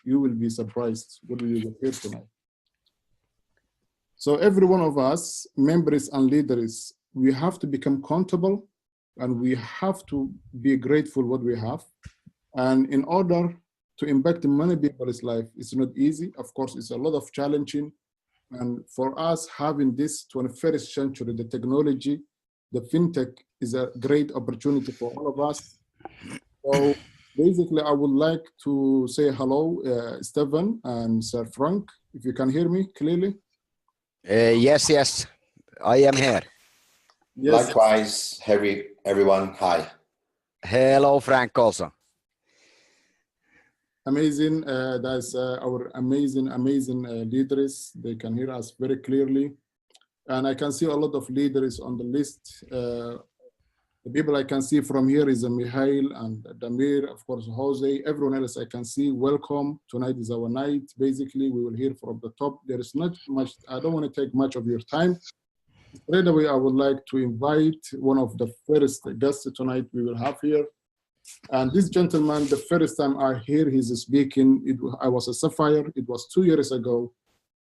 you will be surprised what you will hear tonight. So every one of us, members and leaders, we have to become accountable and we have to be grateful what we have. And in order to impact many people's life, it's not easy. Of course, it's a lot of challenging. And for us, having this 21st century, the technology, the fintech is a great opportunity for all of us. So basically, I would like to say hello, Stefan and Sir Frank, if you can hear me clearly. Yes, I am here. Yes. Likewise, everyone, hi. Hello, Frank, also. Amazing. That's our amazing leaders. They can hear us very clearly. And I can see a lot of leaders on the list. The people I can see from here is Mihail and Damir, of course, Jose, everyone else I can see. Welcome. Tonight is our night. Basically, we will hear from the top. There is not much, I don't want to take much of your time. Straight away, I would like to invite one of the first guests tonight we will have here. And this gentleman, the first time I hear his speaking, I was a Sapphire. It was 2 years ago.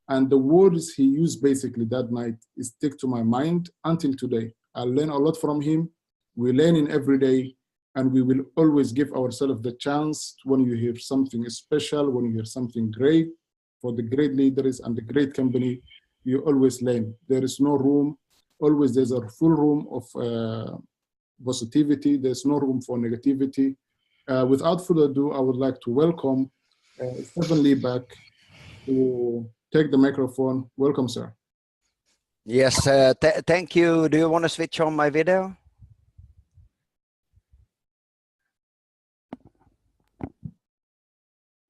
And the words he used basically that night stick to my mind until today. I learn a lot from him. We learn in every day, and we will always give ourselves the chance when you hear something special, when you hear something great for the great leaders and the great company, you always learn. There is no room, always there's a full room of positivity, there's no room for negativity. Without further ado, I would like to welcome Stefan Lidback to take the microphone. Welcome, sir. Yes, thank you. Do you want to switch on my video?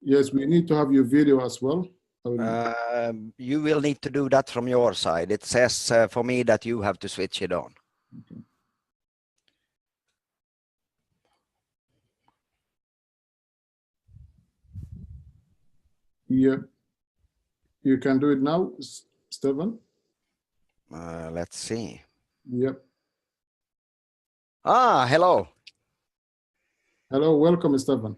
Yes, we need to have your video as well. You will need to do that from your side. It says for me that you have to switch it on. Okay. Yeah, you can do it now, Stefan. Let's see. Yep. Hello. Hello, welcome, Stefan.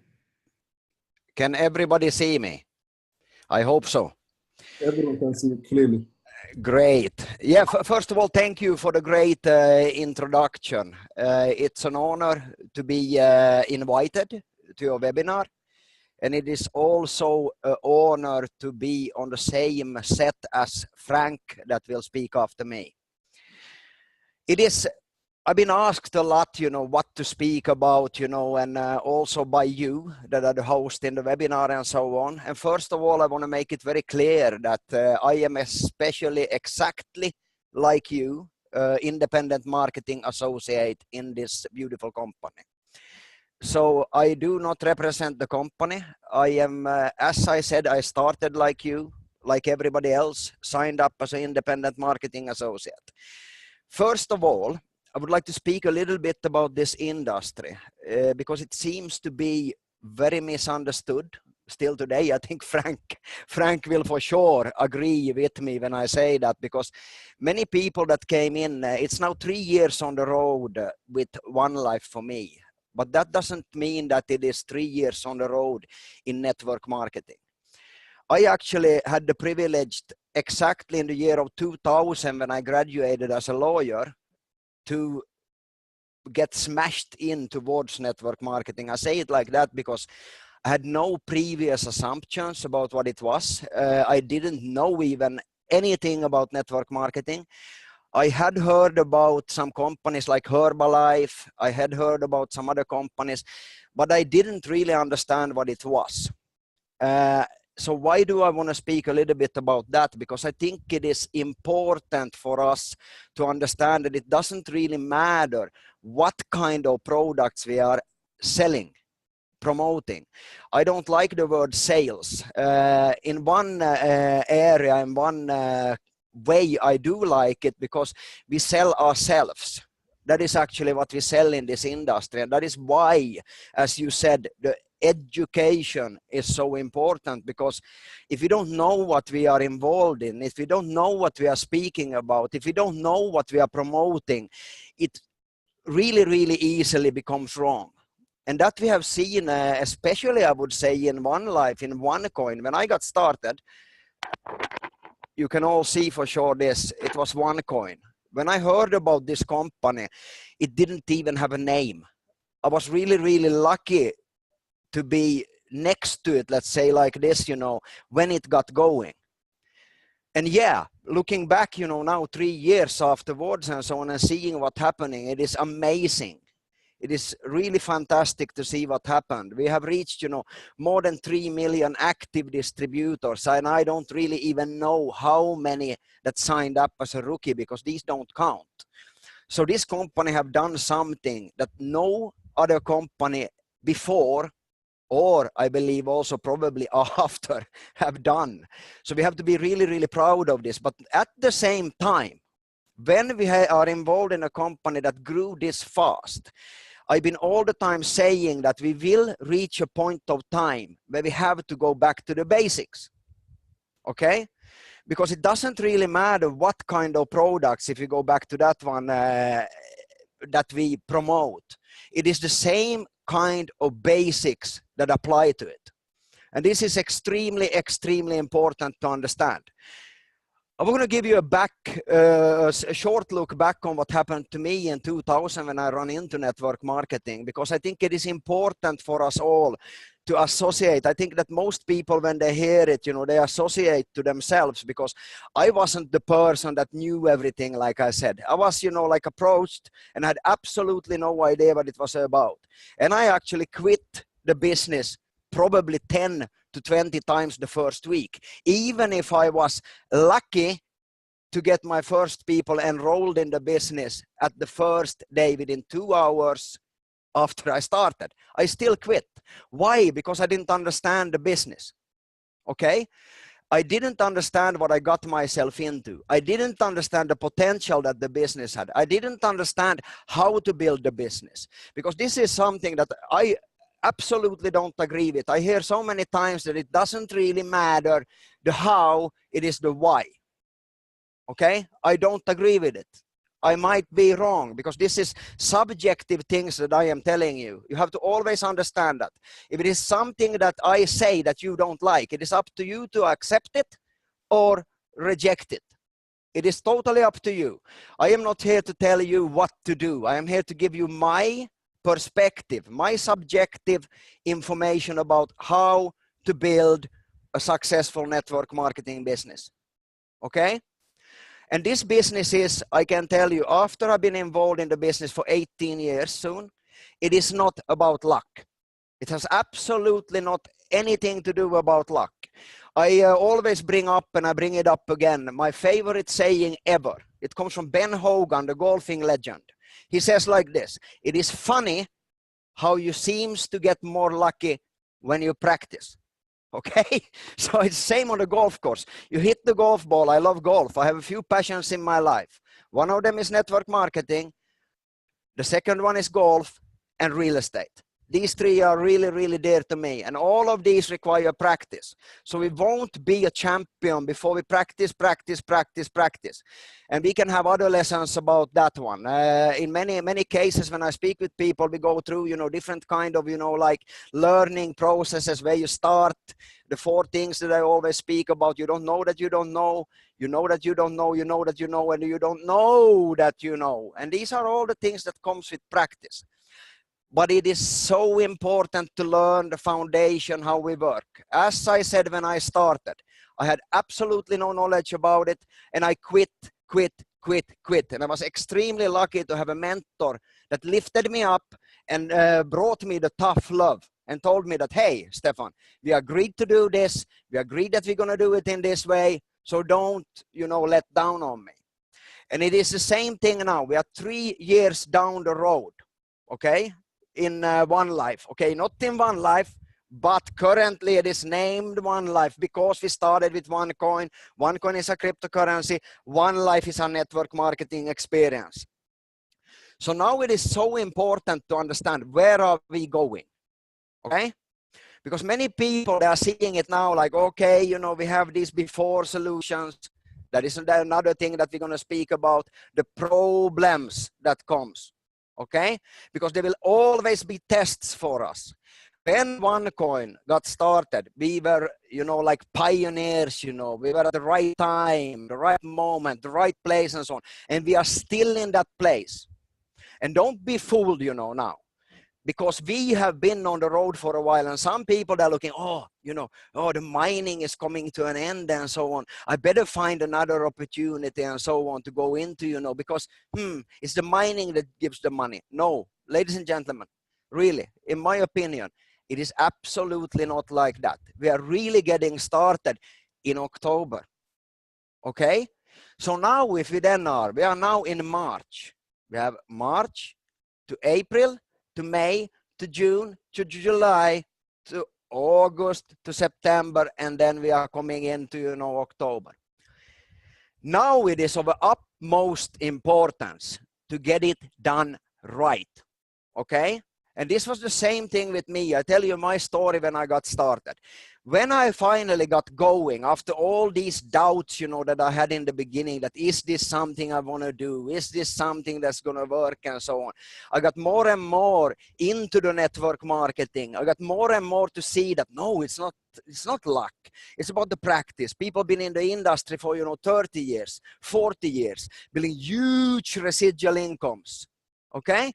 Can everybody see me? I hope so. Everyone can see it clearly. Great. Yeah, first of all, thank you for the great introduction. It's an honor to be invited to your webinar. And it is also an honor to be on the same set as Frank that will speak after me. I've been asked a lot, what to speak about, and also by you that are the host in the webinar and so on. And first of all, I want to make it very clear that I am especially exactly like you, independent marketing associate in this beautiful company. So I do not represent the company. I am, as I said, I started like you, like everybody else, signed up as an independent marketing associate. First of all, I would like to speak a little bit about this industry because it seems to be very misunderstood still today. I think Frank will for sure agree with me when I say that, because many people that came in, it's now 3 years on the road with One Life for me. But that doesn't mean that it is 3 years on the road in network marketing. I actually had the privilege exactly in the year of 2000 when I graduated as a lawyer to get smashed in towards network marketing. I say it like that because I had no previous assumptions about what it was. I didn't know even anything about network marketing. I had heard about some companies like Herbalife. I had heard about some other companies, but I didn't really understand what it was. So why do I want to speak a little bit about that? Because I think it is important for us to understand that it doesn't really matter what kind of products we are selling, promoting. I don't like the word sales. In one area, in one way, I do like it because we sell ourselves. That is actually what we sell in this industry. And that is why, as you said, the education is so important, because if we don't know what we are involved in, if we don't know what we are speaking about, if we don't know what we are promoting, it really, really easily becomes wrong. And that we have seen, especially I would say in OneLife, in OneCoin. When I got started, you can all see for sure this, it was OneCoin. When I heard about this company, it didn't even have a name. I was really, really lucky to be next to it, let's say like this, you know, when it got going. And yeah, looking back, you know, now 3 years afterwards and so on and seeing what's happening, it is amazing. It is really fantastic to see what happened. We have reached, you know, more than 3 million active distributors. And I don't really even know how many that signed up as a rookie because these don't count. So this company have done something that no other company before, or I believe also probably after, have done. So we have to be really, really proud of this. But at the same time, when we are involved in a company that grew this fast, I've been all the time saying that we will reach a point of time where we have to go back to the basics. Okay? Because it doesn't really matter what kind of products, if you go back to that one, that we promote. It is the same kind of basics that apply to it. And this is extremely, extremely important to understand. I'm going to give you a short look back on what happened to me in 2000 when I ran into network marketing, because I think it is important for us all to associate. I think that most people, when they hear it, you know, they associate to themselves, because I wasn't the person that knew everything, like I said. I was, you know, like approached and had absolutely no idea what it was about. And I actually quit the business probably 10 to 20 times the first week, even if I was lucky to get my first people enrolled in the business at the first day within 2 hours after I started. I still quit. Why? Because I didn't understand the business. Okay? I didn't understand what I got myself into. I didn't understand the potential that the business had. I didn't understand how to build the business, because this is something that I absolutely don't agree with. I hear so many times that it doesn't really matter the how, it is the why. Okay? I don't agree with it. I might be wrong, because this is subjective things that I am telling you. You have to always understand that. If it is something that I say that you don't like, it is up to you to accept it or reject it. It is totally up to you. I am not here to tell you what to do. I am here to give you my perspective, my subjective information about how to build a successful network marketing business. Okay? And this business is, I can tell you, after I've been involved in the business for 18 years soon, it is not about luck. It has absolutely not anything to do about luck. I always bring up, and I bring it up again, my favorite saying ever. It comes from Ben Hogan, the golfing legend. He says like this: it is funny how you seems to get more lucky when you practice. Okay, so it's the same on the golf course. You hit the golf ball. I love golf. I have a few passions in my life. One of them is network marketing. The second one is golf and real estate. These three are really, really dear to me. And all of these require practice. So we won't be a champion before we practice. And we can have other lessons about that one. In many cases, when I speak with people, we go through, you know, different kind of, you know, like learning processes where you start the 4 things that I always speak about. You don't know that you don't know. You know that you don't know. You know that you know. And you don't know that you know. And these are all the things that comes with practice. But it is so important to learn the foundation, how we work. As I said when I started, I had absolutely no knowledge about it, and I quit. And I was extremely lucky to have a mentor that lifted me up and brought me the tough love and told me that, hey, Stefan, we agreed to do this. We agreed that we're going to do it in this way. So don't, you know, let down on me. And it is the same thing now. We are 3 years down the road, okay? In OneLife, okay, not in OneLife, but currently it is named OneLife because we started with OneCoin. OneCoin is a cryptocurrency. OneLife is a network marketing experience. So now it is so important to understand where are we going, okay? Because many people, they are seeing it now like, okay, you know, we have these before solutions. That is another thing that we're going to speak about, the problems that comes. okay? Because there will always be tests for us. When OneCoin got started, we were, like pioneers, we were at the right time, the right moment, the right place and so on. And we are still in that place. And don't be fooled, now. Because we have been on the road for a while, and some people are looking, the mining is coming to an end and so on. I better find another opportunity and so on to go into, because it's the mining that gives the money. No, ladies and gentlemen, really, in my opinion, it is absolutely not like that. We are really getting started in October. Okay? So now if we are now in March. We have March to April, to May, to June, to July, to August, to September, and then we are coming into, October. Now it is of utmost importance to get it done right, okay? And this was the same thing with me. I tell you my story when I got started. When I finally got going, after all these doubts, that I had in the beginning, that is this something I want to do? Is this something that's going to work and so on? I got more and more into the network marketing. I got more and more to see that, no, it's not luck. It's about the practice. People have been in the industry for, 30 years, 40 years, building huge residual incomes, okay?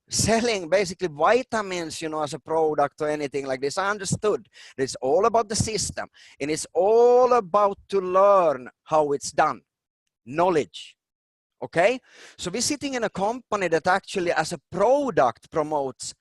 Selling basically vitamins, as a product or anything like this. I understood that it's all about the system, and it's all about to learn how it's done. Knowledge. Okay? So we're sitting in a company that actually as a product promotes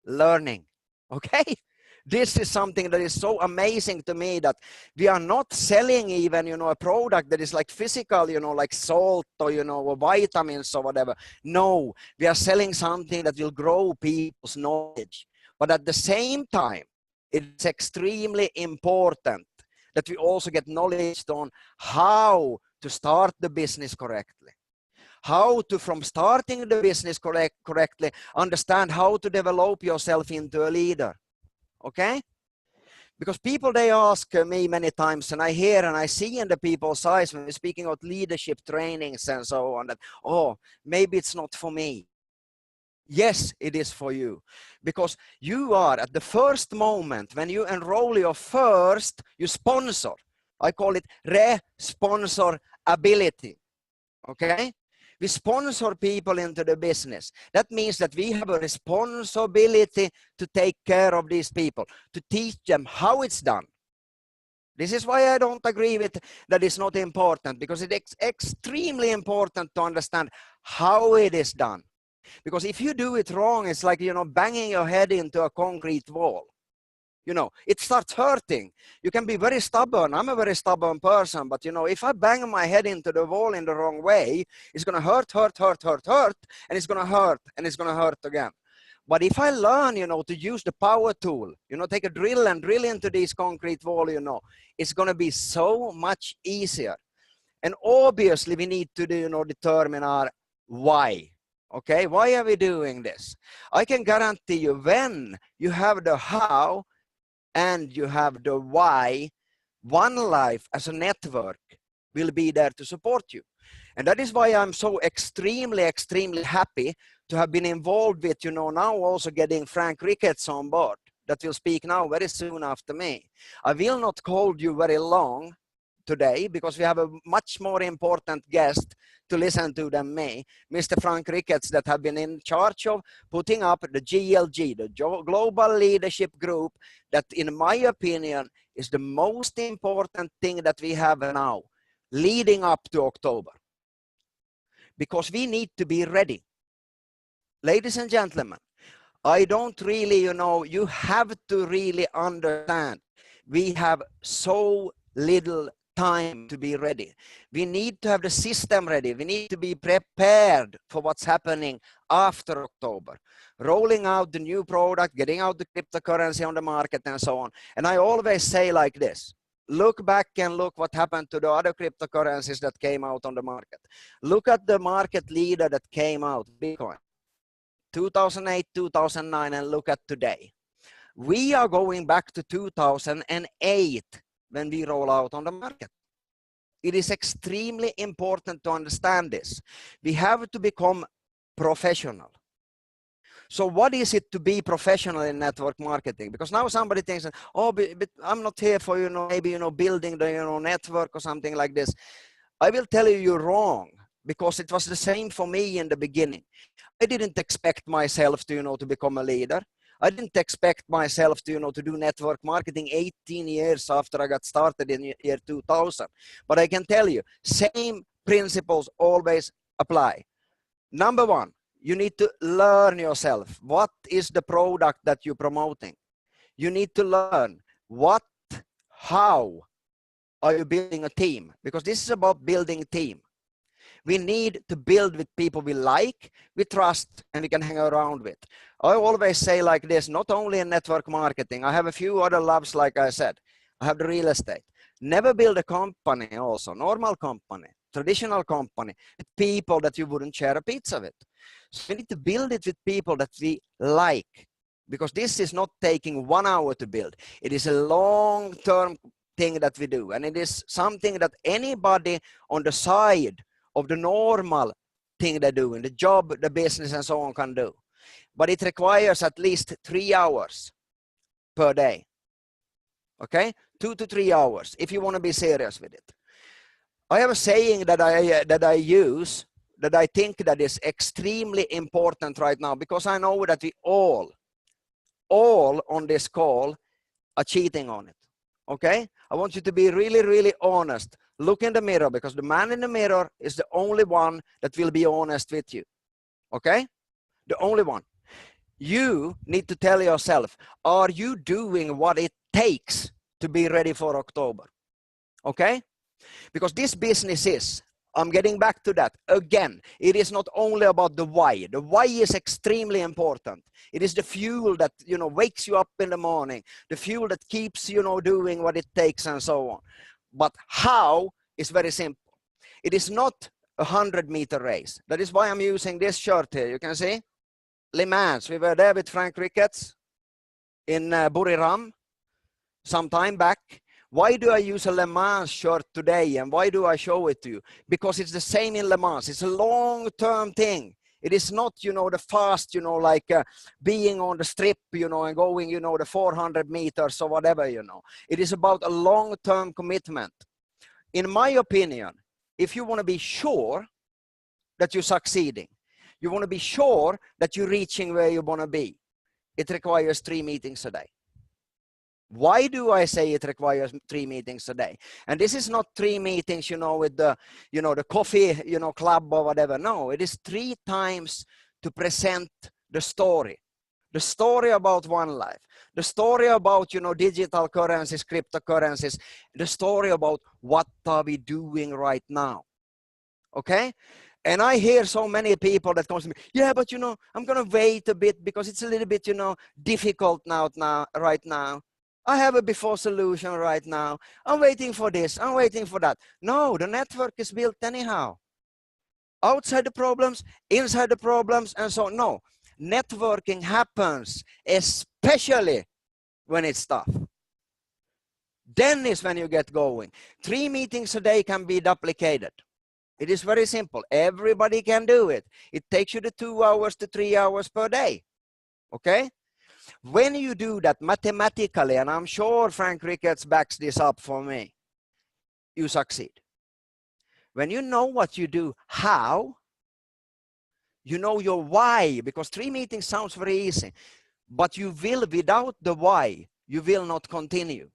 learning. Okay? This is something that is so amazing to me, that we are not selling even, a product that is like physical, like salt or, or vitamins or whatever. No, we are selling something that will grow people's knowledge. But at the same time, it's extremely important that we also get knowledge on how to start the business correctly. How to, from starting the business correctly, understand how to develop yourself into a leader. Okay? Because people, they ask me many times, and I hear and I see in the people's eyes when we're speaking about leadership trainings and so on, that, oh, maybe it's not for me. Yes, it is for you. Because you are at the first moment when you enroll your first, you sponsor. I call it responsorability. Okay? We sponsor people into the business. That means that we have a responsibility to take care of these people, to teach them how it's done. This is why I don't agree with that it's not important, because it's extremely important to understand how it is done. Because if you do it wrong, it's like, banging your head into a concrete wall. It starts hurting. You can be very stubborn. I'm a very stubborn person, but if I bang my head into the wall in the wrong way, it's going to hurt, and it's going to hurt, and it's going to hurt again. But if I learn, to use the power tool, take a drill and drill into this concrete wall, it's going to be so much easier. And obviously we need to determine our why. Okay, why are we doing this? I can guarantee you, when you have the how and you have the why, One Life as a network will be there to support you. And that is why I'm so extremely happy to have been involved with, now also getting Frank Ricketts on board, that will speak now very soon after me. I will not hold you very long today, because we have a much more important guest to listen to than me, Mr. Frank Ricketts, that have been in charge of putting up the GLG, the Global Leadership Group, that in my opinion is the most important thing that we have now, leading up to October. Because we need to be ready. Ladies and gentlemen, I don't really, you have to really understand, we have so little time to be ready. We need to have the system ready. We need to be prepared for what's happening after October. Rolling out the new product, getting out the cryptocurrency on the market and so on. And I always say like this, look back and look what happened to the other cryptocurrencies that came out on the market. Look at the market leader that came out, Bitcoin, 2008, 2009, and look at today. We are going back to 2008 when we roll out on the market. It is extremely important to understand this. We have to become professional. So what is it to be professional in network marketing? Because now somebody thinks, oh, but I'm not here for, maybe, building the, network or something like this. I will tell you, you're wrong, because it was the same for me in the beginning. I didn't expect myself to, to become a leader. I didn't expect myself to, to do network marketing 18 years after I got started in year 2000. But I can tell you, same principles always apply. Number one, you need to learn yourself. What is the product that you're promoting? You need to learn how are you building a team? Because this is about building a team. We need to build with people we like, we trust, and we can hang around with. I always say like this, not only in network marketing, I have a few other loves, like I said. I have the real estate. Never build a company also, normal company, traditional company, with people that you wouldn't share a pizza with. So we need to build it with people that we like, because this is not taking 1 hour to build. It is a long-term thing that we do, and it is something that anybody on the side of the normal thing they're doing, the job, the business, and so on can do. But it requires at least 3 hours per day. Okay, 2 to 3 hours if you want to be serious with it. I have a saying that I use, that I think that is extremely important right now, because I know that we all on this call are cheating on it. Okay, I want you to be really, really honest. Look in the mirror, because the man in the mirror is the only one that will be honest with you. Okay, the only one. You need to tell yourself, are you doing what it takes to be ready for October? Okay, because this business is, I'm getting back to that again, it is not only about the why. The why is extremely important. It is the fuel that, wakes you up in the morning, the fuel that keeps, doing what it takes, and so on. But how is very simple. It is not a 100-meter race. That is why I'm using this shirt here. You can see Le Mans. We were there with Frank Ricketts in Buriram some time back. Why do I use a Le Mans shirt today, and why do I show it to you? Because it's the same in Le Mans. It's a long-term thing. It is not, the fast, like being on the strip, and going, the 400 meters or whatever, It is about a long-term commitment. In my opinion, if you want to be sure that you're succeeding, you want to be sure that you're reaching where you want to be, it requires 3 meetings a day. Why do I say it requires 3 meetings a day? And this is not 3 meetings, with the, the coffee, club or whatever. No, it is 3 times to present the story about one life, the story about, digital currencies, cryptocurrencies, the story about what are we doing right now. Okay. And I hear so many people that comes to me, yeah, but I'm going to wait a bit because it's a little bit, difficult right now. I have a before solution right now. I'm waiting for this. I'm waiting for that. No, the network is built anyhow. Outside the problems, inside the problems, and so on. No, networking happens, especially when it's tough. Then is when you get going. 3 meetings a day can be duplicated. It is very simple. Everybody can do it. It takes you the 2 hours to 3 hours per day. Okay? When you do that mathematically, and I'm sure Frank Ricketts backs this up for me, you succeed. When you know what you do, how, you know your why, because 3 meetings sounds very easy, but you will, without the why, you will not continue.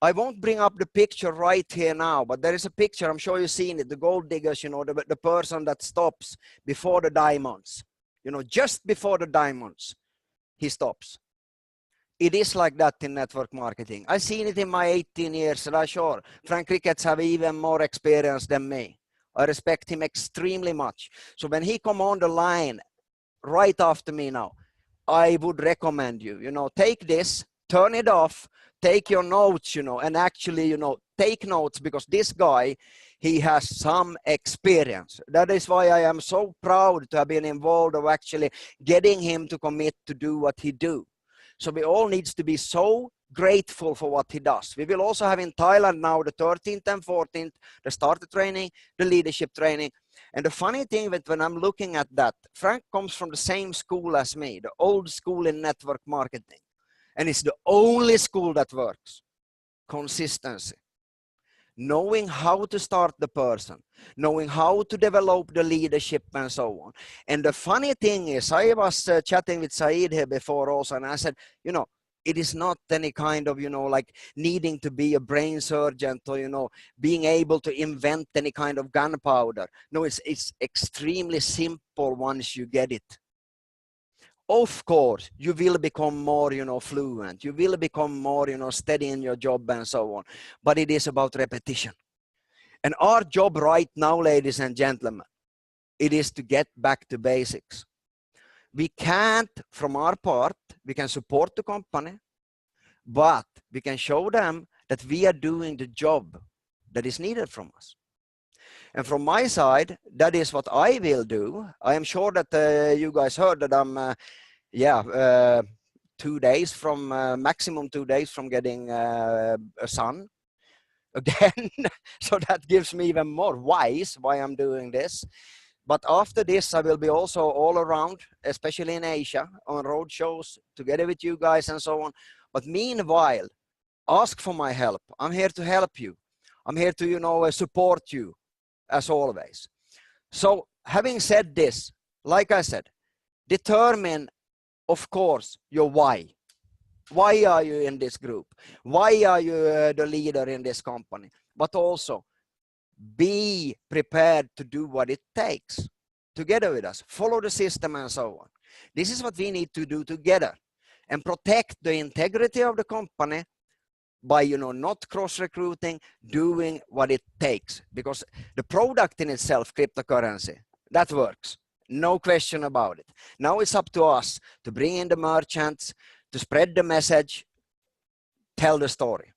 I won't bring up the picture right here now, but there is a picture, I'm sure you've seen it, the gold diggers, the person that stops before the diamonds, just before the diamonds. He stops. It is like that in network marketing. I've seen it in my 18 years, and I'm sure Frank Ricketts have even more experience than me. I respect him extremely much. So when he come on the line right after me now, I would recommend you, take this, turn it off, take your notes, and actually, take notes, because this guy, he has some experience. That is why I am so proud to have been involved of actually getting him to commit to do what he do. So we all needs to be so grateful for what he does. We will also have in Thailand now the 13th and 14th, the starter training, the leadership training. And the funny thing that when I'm looking at that, Frank comes from the same school as me, the old school in network marketing. And it's the only school that works. Consistency. Knowing how to start the person, knowing how to develop the leadership and so on. And the funny thing is, I was chatting with Sayid here before also, and I said, you know, it is not any kind of, you know, like needing to be a brain surgeon or, you know, being able to invent any kind of gunpowder. No, it's extremely simple once you get it. Of course, you will become more, you know, fluent. You will become more, you know, steady in your job and so on. But it is about repetition. And our job right now, ladies and gentlemen, it is to get back to basics. We can't, from our part, we can support the company, but we can show them that we are doing the job that is needed from us. And from my side, that is what I will do. I am sure that you guys heard that I'm 2 days from maximum 2 days from getting a son again. So that gives me even more whys why I'm doing this. But after this, I will be also all around, especially in Asia, on road shows together with you guys and so on. But meanwhile, ask for my help. I'm here to help you. I'm here to, you know, support you as always. So having said this, like I said, determine, of course, your why. Why are you in this group? Why are you the leader in this company? But also be prepared to do what it takes together with us. Follow the system and so on. This is what we need to do together and protect the integrity of the company by, you know, not cross-recruiting, doing what it takes. Because the product in itself, cryptocurrency, that works. No question about it. Now it's up to us to bring in the merchants, to spread the message, tell the story.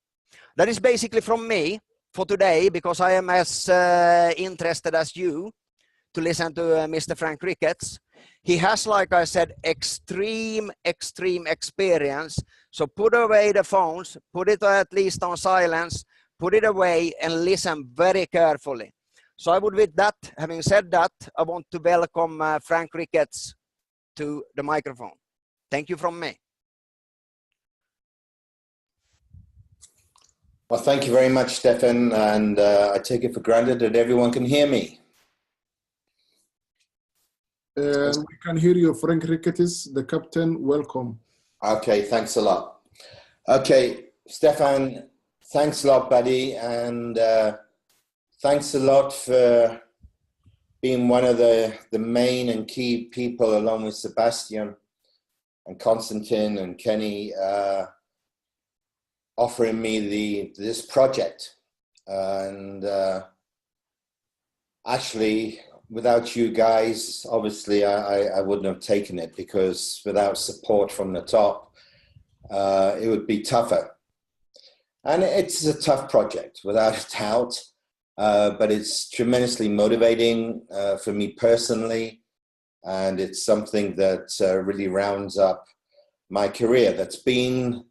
That is basically from me for today, because I am as interested as you to listen to Mr. Frank Ricketts. He has, like I said, extreme experience. So put away the phones, put it at least on silence, put it away and listen very carefully. So I would, with that, having said that, I want to welcome Frank Ricketts to the microphone. Thank you from me. Well, thank you very much, Stefan. And I take it for granted that everyone can hear me. We can hear you, Frank Ricketts, the captain. Welcome. Okay, thanks a lot. Okay, Stefan, thanks a lot, buddy. And thanks a lot for being one of the main and key people, along with Sebastian and Konstantin and Kenny, offering me this project. And actually, without you guys, obviously, I wouldn't have taken it, because without support from the top, it would be tougher. And it's a tough project, without a doubt, but it's tremendously motivating for me personally. And it's something that really rounds up my career that's been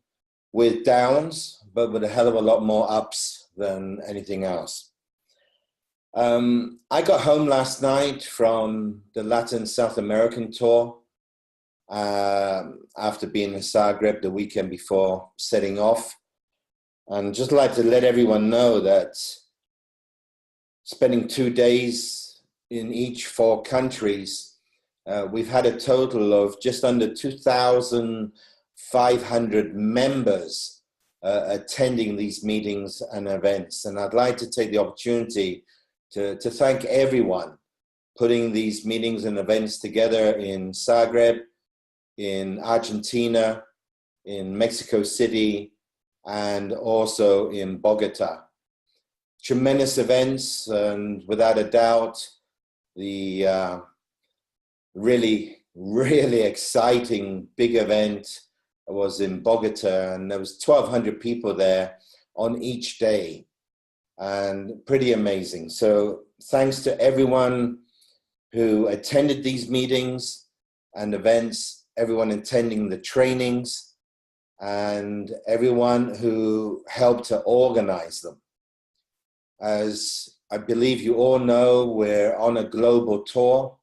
with downs, but with a hell of a lot more ups than anything else. I got home last night from the Latin South American tour after being in Zagreb the weekend before setting off. And just like to let everyone know that spending 2 days in each 4 countries, we've had a total of just under 2,500 members attending these meetings and events. And I'd like to take the opportunity to thank everyone putting these meetings and events together in Zagreb, in Argentina, in Mexico City, and also in Bogota. Tremendous events, and without a doubt, the really exciting big event was in Bogota, and there was 1,200 people there on each day. And pretty amazing. So thanks to everyone who attended these meetings and events, everyone attending the trainings, and everyone who helped to organize them. As I believe you all know we're on a global tour,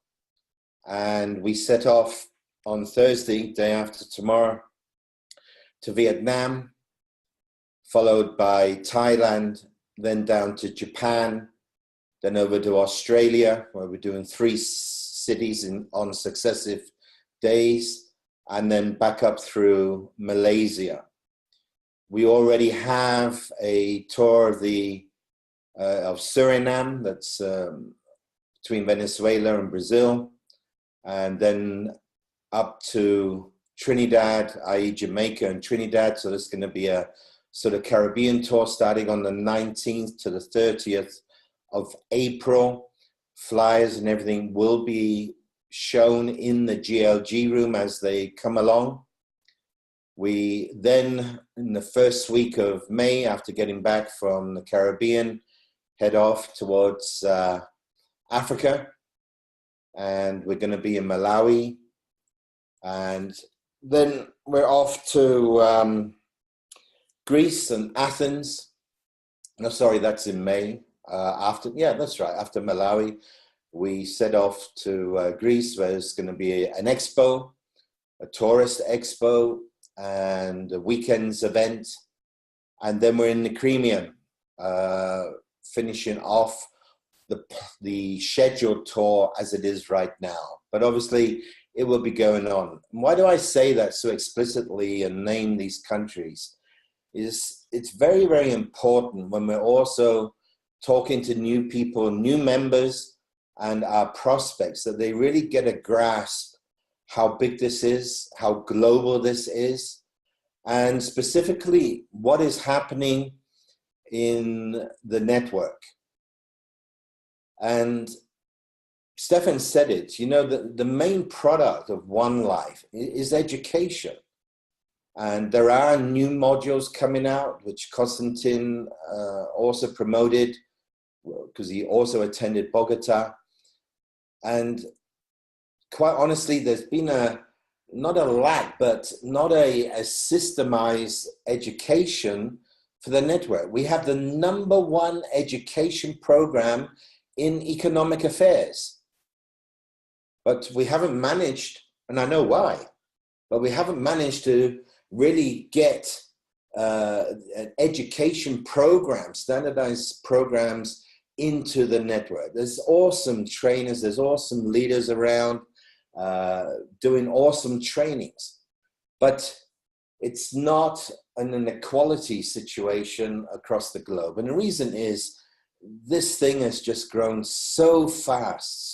and we set off on Thursday, day after tomorrow, to Vietnam, followed by Thailand, then down to Japan, then over to Australia, where we're doing 3 cities on successive days, and then back up through Malaysia. We already have a tour of Suriname, that's between Venezuela and Brazil, and then up to Trinidad, i.e. Jamaica and Trinidad. So there's going to be a sort of Caribbean tour starting on the 19th to the 30th of April. Flyers and everything will be shown in the GLG room as they come along. We then, in the first week of May, after getting back from the Caribbean, head off towards Africa, and we're going to be in Malawi, and then we're off to Greece and Athens. No, sorry, that's in May. After Malawi, we set off to Greece, where there's going to be an expo, a tourist expo, and a weekend's event, and then we're in the Crimea, finishing off the scheduled tour as it is right now. But obviously, it will be going on. And why do I say that so explicitly and name these countries? It's very, very important when we're also talking to new people, new members, and our prospects, that they really get a grasp how big this is, how global this is, and specifically what is happening in the network. And Staffan said it, you know, the main product of One Life is education. And there are new modules coming out, which Konstantin also promoted, because he also attended Bogota. And quite honestly, there's been not a lack, but not a systemized education for the network. We have the #1 education program in economic affairs. But we haven't managed, and I know why, but we haven't managed to really get an education program, standardized programs into the network. There's awesome trainers, there's awesome leaders around doing awesome trainings, but it's not an inequality situation across the globe. And the reason is this thing has just grown so fast,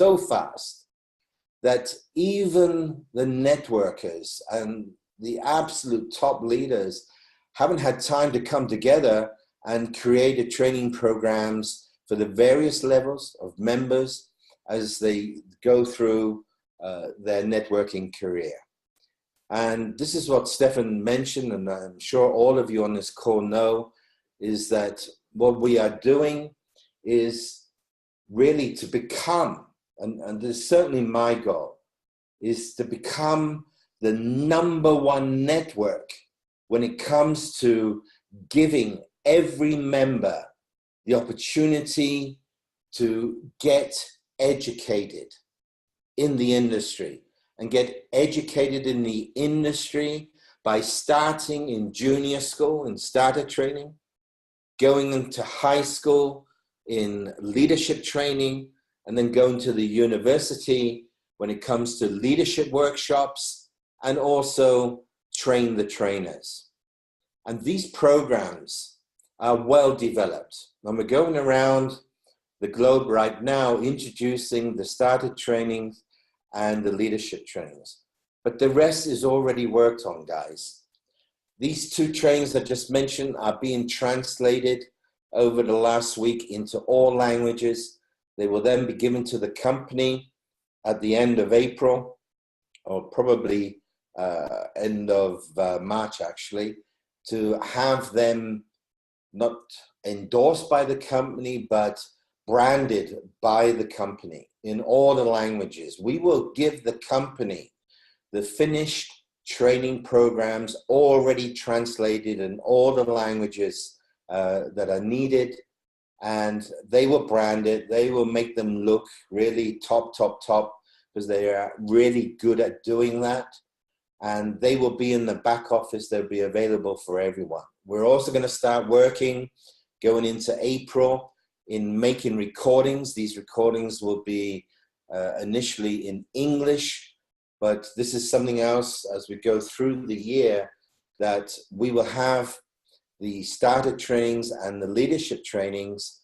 that even the networkers and the absolute top leaders haven't had time to come together and create training programs for the various levels of members as they go through their networking career. And this is what Staffan mentioned, and I'm sure all of you on this call know, is that what we are doing is really to become, and this is certainly my goal, is to become the #1 network when it comes to giving every member the opportunity to get educated in the industry, and get educated in the industry by starting in junior school in starter training, going into high school in leadership training, and then going to the university when it comes to leadership workshops, and also train the trainers. And these programs are well developed. And we're going around the globe right now introducing the starter trainings and the leadership trainings. But the rest is already worked on, guys. These 2 trainings I just mentioned are being translated over the last week into all languages. They will then be given to the company at the end of April, or probably end of March, actually, to have them not endorsed by the company, but branded by the company in all the languages. We will give the company the finished training programs already translated in all the languages that are needed, and they will brand it. They will make them look really top, because they are really good at doing that. And they will be in the back office. They'll be available for everyone. We're also going to start working going into April in making recordings. These recordings will be initially in English, but this is something else as we go through the year, that we will have the starter trainings and the leadership trainings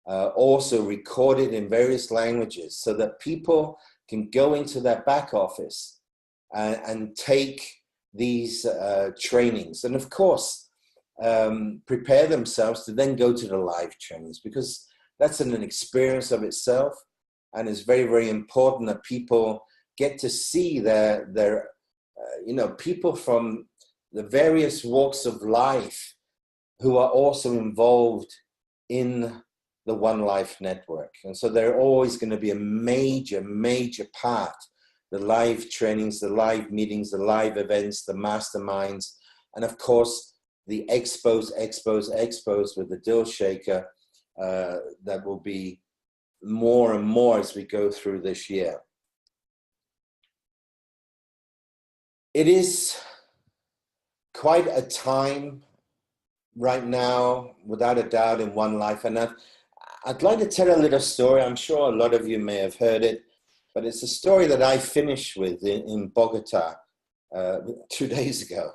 also recorded in various languages, so that people can go into their back office and take these trainings. And of course, prepare themselves to then go to the live trainings, because that's an experience of itself. And it's very, very important that people get to see their people from the various walks of life who are also involved in the One Life Network. And so they're always going to be a major, major part. The live trainings, the live meetings, the live events, the masterminds, and of course, the expos with the Dill Shaker that will be more and more as we go through this year. It is quite a time right now, without a doubt, in One Life. And I'd like to tell a little story. I'm sure a lot of you may have heard it, but it's a story that I finished with in Bogota 2 days ago.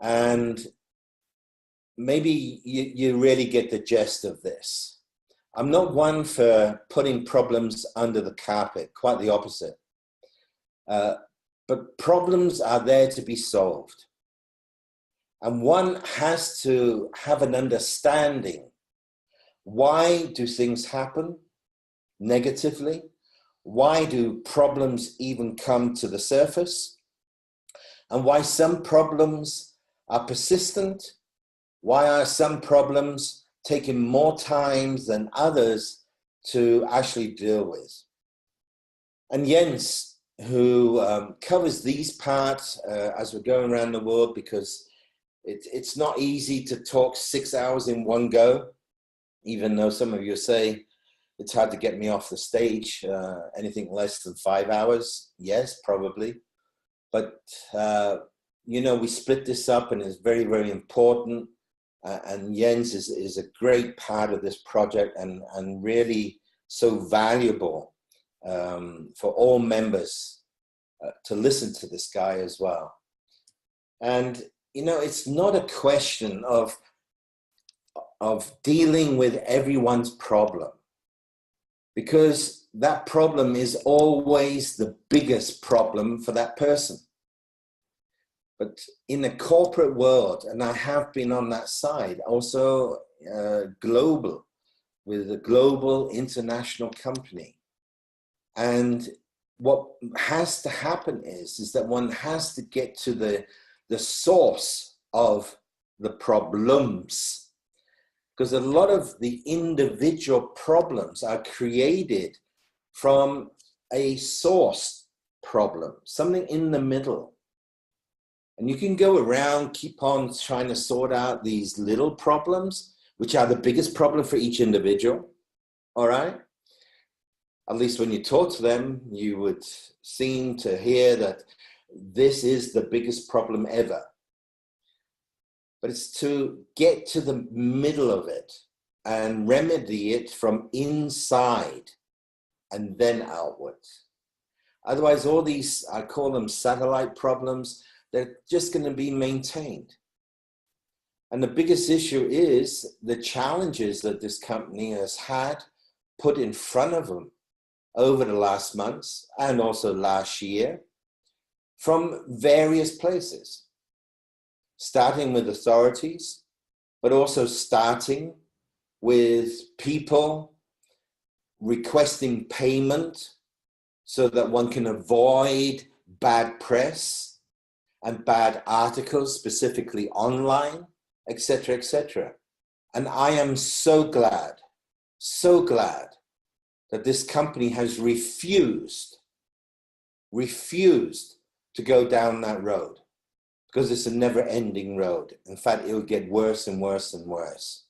And maybe you really get the gist of this. I'm not one for putting problems under the carpet, quite the opposite. But problems are there to be solved. And one has to have an understanding. Why do things happen negatively? Why do problems even come to the surface? And why some problems are persistent? Why are some problems taking more time than others to actually deal with? And Jens, who covers these parts as we're going around the world, because it's not easy to talk 6 hours in one go, even though some of you say it's hard to get me off the stage, anything less than 5 hours. Yes, probably. But, we split this up, and it's very, very important. And Jens is a great part of this project, and really so valuable for all members to listen to this guy as well. And, it's not a question of dealing with everyone's problem, because that problem is always the biggest problem for that person. But in the corporate world, and I have been on that side, also global, with a global international company. And what has to happen is that one has to get to the source of the problems, because a lot of the individual problems are created from a source problem, something in the middle. And you can go around, keep on trying to sort out these little problems, which are the biggest problem for each individual, all right? At least when you talk to them, you would seem to hear that this is the biggest problem ever. But it's to get to the middle of it and remedy it from inside and then outwards. Otherwise, all these, I call them satellite problems, they're just going to be maintained. And the biggest issue is the challenges that this company has had put in front of them over the last months and also last year from various places, starting with authorities, but also starting with people requesting payment so that one can avoid bad press and bad articles, specifically online, etc., etc. And I am so glad that this company has refused to go down that road, because it's a never-ending road. In fact, it will get worse and worse and worse.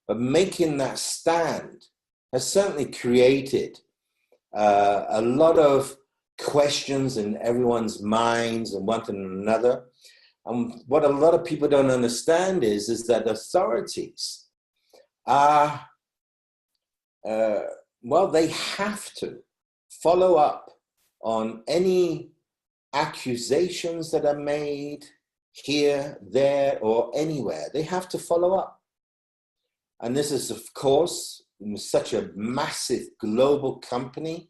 but making that stand has certainly created a lot of questions in everyone's minds and one to another. And what a lot of people don't understand is that authorities are, well, they have to follow up on any accusations that are made here, there, or anywhere. They have to follow up. And this is, of course, such a massive global company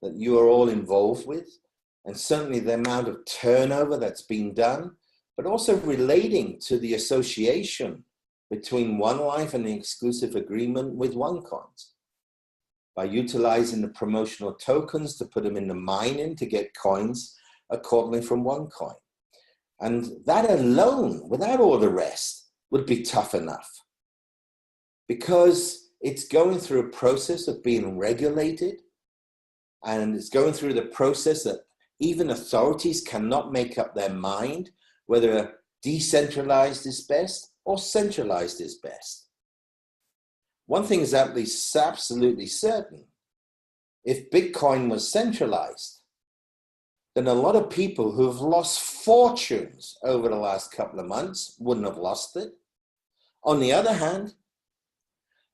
that you are all involved with, and certainly the amount of turnover that's been done, but also relating to the association between One Life and the exclusive agreement with OneCoins. By utilizing the promotional tokens to put them in the mining to get coins accordingly from OneCoin. And that alone, without all the rest, would be tough enough. Because it's going through a process of being regulated, and it's going through the process that even authorities cannot make up their mind whether decentralized is best or centralized is best. One thing is at least absolutely certain. If Bitcoin was centralized, then a lot of people who have lost fortunes over the last couple of months wouldn't have lost it. On the other hand,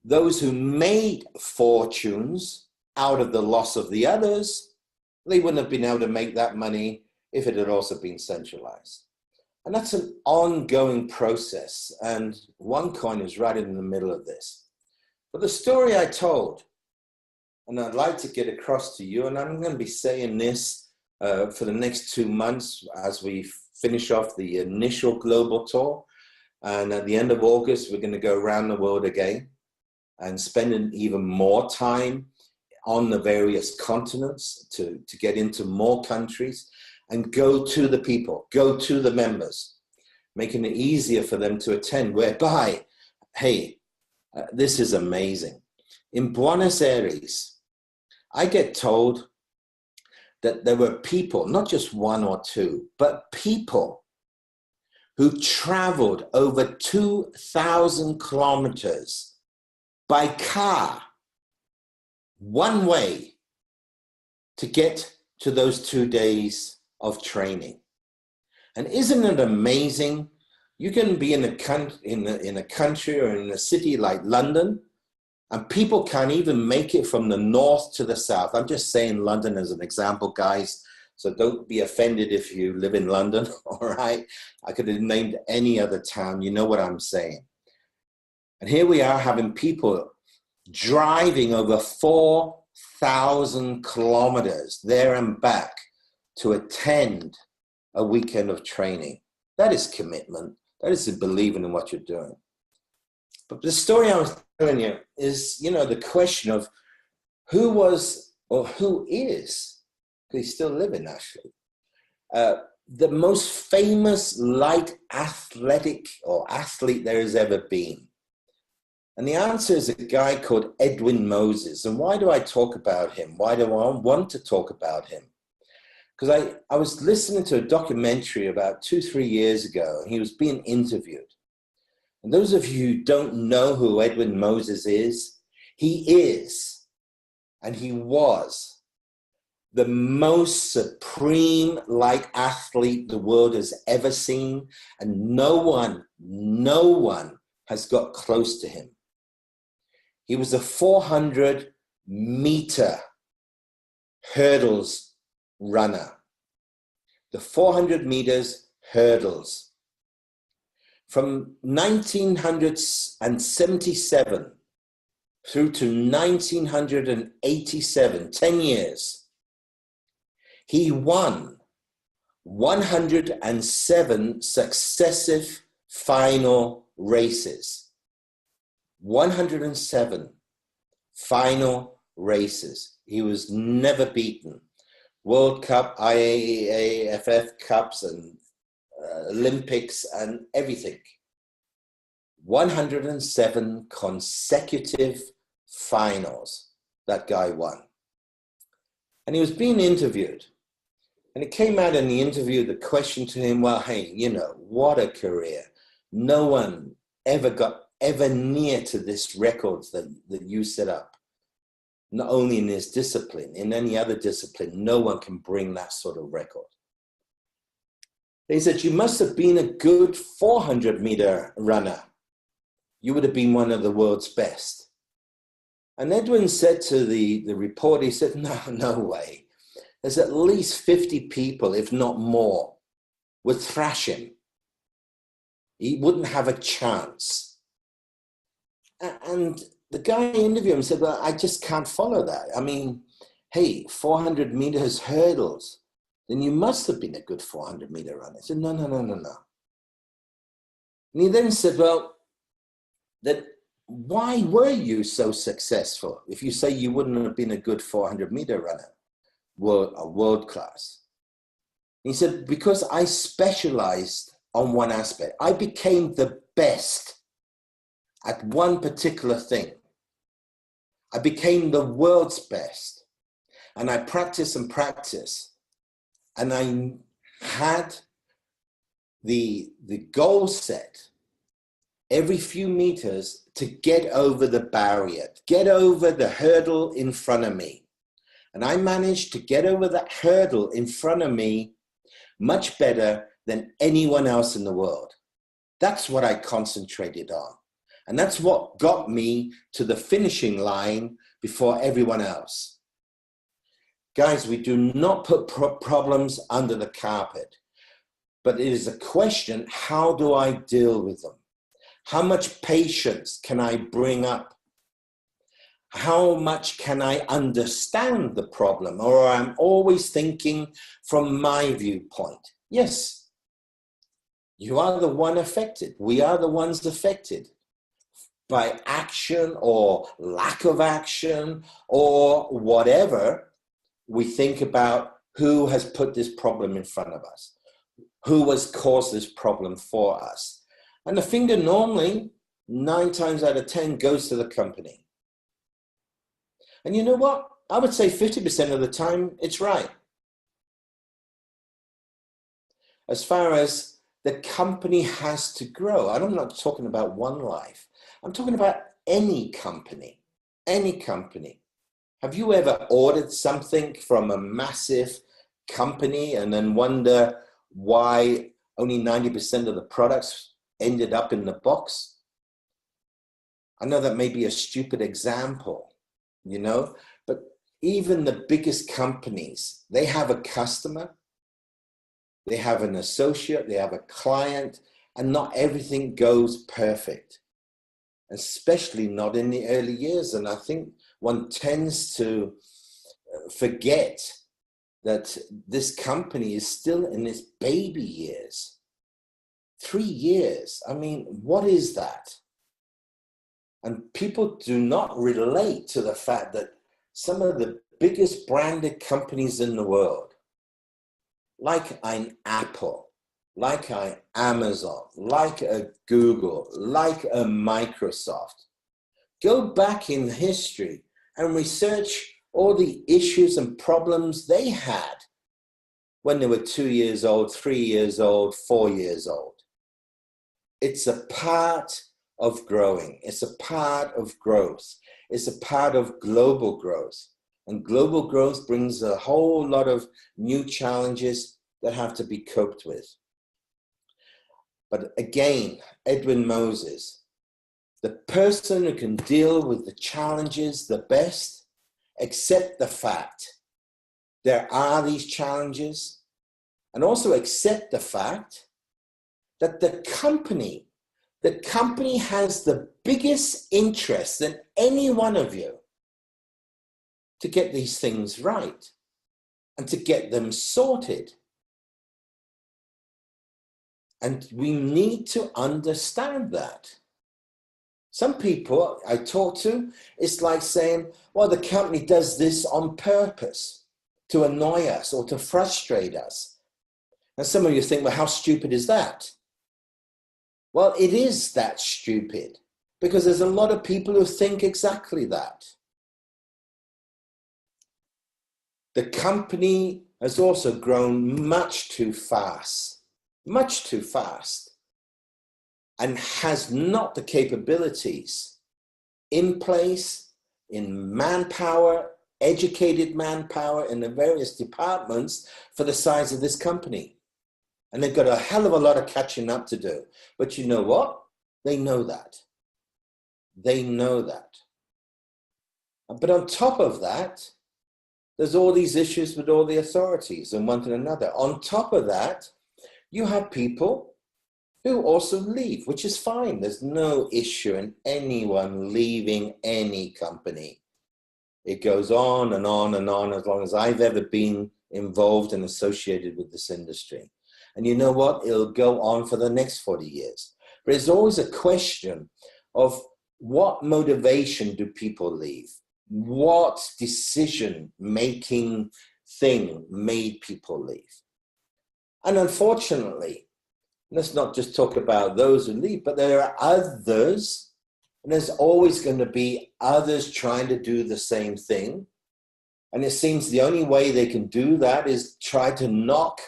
those who made fortunes out of the loss of the others, they wouldn't have been able to make that money if it had also been centralized. And that's an ongoing process, and OneCoin is right in the middle of this. But the story I told, and I'd like to get across to you, and I'm going to be saying this for the next 2 months as we finish off the initial global tour, and at the end of August, we're going to go around the world again and spending even more time on the various continents to get into more countries and go to the people, go to the members, making it easier for them to attend, whereby, hey, this is amazing. In Buenos Aires, I get told that there were people, not just one or two, but people who traveled over 2,000 kilometers by car, one way, to get to those 2 days of training. And isn't it amazing? You can be in a country or in a city like London, and people can't even make it from the north to the south. I'm just saying London as an example, guys, so don't be offended if you live in London, all right? I could have named any other town, you know what I'm saying. And here we are having people driving over 4,000 kilometers there and back to attend a weekend of training. That is commitment. That is believing in what you're doing. But the story I was telling you is, the question of who was or who is, because he's still living actually, the most famous light athlete there has ever been. And the answer is a guy called Edwin Moses. And why do I talk about him? Why do I want to talk about him? Because I was listening to a documentary about 2-3 years ago, and he was being interviewed. And those of you who don't know who Edwin Moses is, he is, and he was, the most supreme light athlete the world has ever seen, and no one has got close to him. He was a 400-meter hurdles runner. The 400 meters hurdles. From 1977 through to 1987, 10 years, he won 107 successive final races. 107 final races. He was never beaten. World Cup, IAAFF Cups, and Olympics, and everything. 107 consecutive finals that guy won. And he was being interviewed. And it came out in the interview, the question to him, well, hey, what a career. No one ever got ever near to this record that you set up. Not only in this discipline, in any other discipline, no one can bring that sort of record. They said, you must have been a good 400-meter runner. You would have been one of the world's best. And Edwin said to the reporter, he said, no way. There's at least 50 people, if not more, would thrash him. He wouldn't have a chance. And the guy interviewed him said, well, I just can't follow that. I mean, hey, 400 meters hurdles, then you must have been a good 400-meter runner. I said, no. And he then said, well, why were you so successful if you say you wouldn't have been a good 400-meter runner, world class? He said, because I specialized on one aspect. I became the best at one particular thing. I became the world's best. And I practice and practice. And I had the goal set every few meters to get over the barrier, get over the hurdle in front of me. And I managed to get over that hurdle in front of me much better than anyone else in the world. That's what I concentrated on. And that's what got me to the finishing line before everyone else. Guys, we do not put problems under the carpet, but it is a question, how do I deal with them? How much patience can I bring up? How much can I understand the problem? Or I'm always thinking from my viewpoint. Yes, you are the one affected. We are the ones affected by action or lack of action or whatever. We think about who has put this problem in front of us, who has caused this problem for us. And the finger normally, 9 times out of 10, goes to the company. And you know what? I would say 50% of the time, it's right. As far as the company has to grow, I'm not talking about one life. I'm talking about any company, any company. Have you ever ordered something from a massive company and then wonder why only 90% of the products ended up in the box? I know that may be a stupid example, you know, but even the biggest companies, they have a customer, they have an associate, they have a client, and not everything goes perfect, especially not in the early years. And I think one tends to forget that this company is still in its baby years. 3 years. I mean, what is that? And people do not relate to the fact that some of the biggest branded companies in the world, like an Apple, like an Amazon, like a Google, like a Microsoft, go back in history and research all the issues and problems they had when they were 2 years old, 3 years old, 4 years old. It's a part of growing. It's a part of growth. It's a part of global growth. And global growth brings a whole lot of new challenges that have to be coped with. But again, Edwin Moses, the person who can deal with the challenges the best, accept the fact there are these challenges, and also accept the fact that the company has the biggest interest in any one of you to get these things right and to get them sorted. And we need to understand that. Some people I talk to, it's like saying, well, the company does this on purpose to annoy us or to frustrate us. And some of you think, well, how stupid is that? Well, it is that stupid because there's a lot of people who think exactly that. The company has also grown much too fast. Much too fast. and has not the capabilities in place, in manpower, educated manpower in the various departments for the size of this company. And they've got a hell of a lot of catching up to do. But you know what? They know that. They know that. But on top of that, there's all these issues with all the authorities and one to another. On top of that, you have people who also leave, which is fine. There's no issue in anyone leaving any company. It goes on and on and on as long as I've ever been involved and associated with this industry. And you know what? It'll go on for the next 40 years. But it's always a question of what motivation do people leave? What decision-making thing made people leave? And unfortunately, let's not just talk about those who leave, but there are others, and there's always going to be others trying to do the same thing. And it seems the only way they can do that is try to knock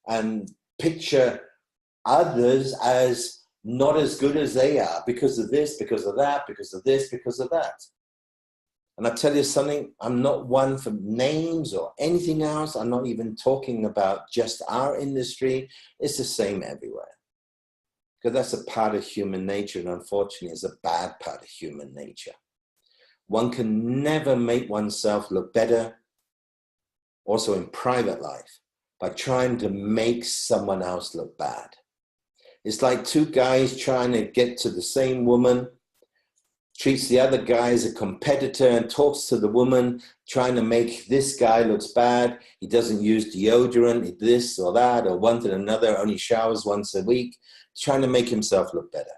and picture others as not as good as they are because of this, because of that, because of this, because of that. And I tell you something, I'm not one for names or anything else. I'm not even talking about just our industry. It's the same everywhere. Because that's a part of human nature, and unfortunately it's a bad part of human nature. One can never make oneself look better, also in private life, by trying to make someone else look bad. It's like two guys trying to get to the same woman, treats the other guy as a competitor and talks to the woman, trying to make this guy looks bad. He doesn't use deodorant, this or that, or one to another, only showers once a week, trying to make himself look better.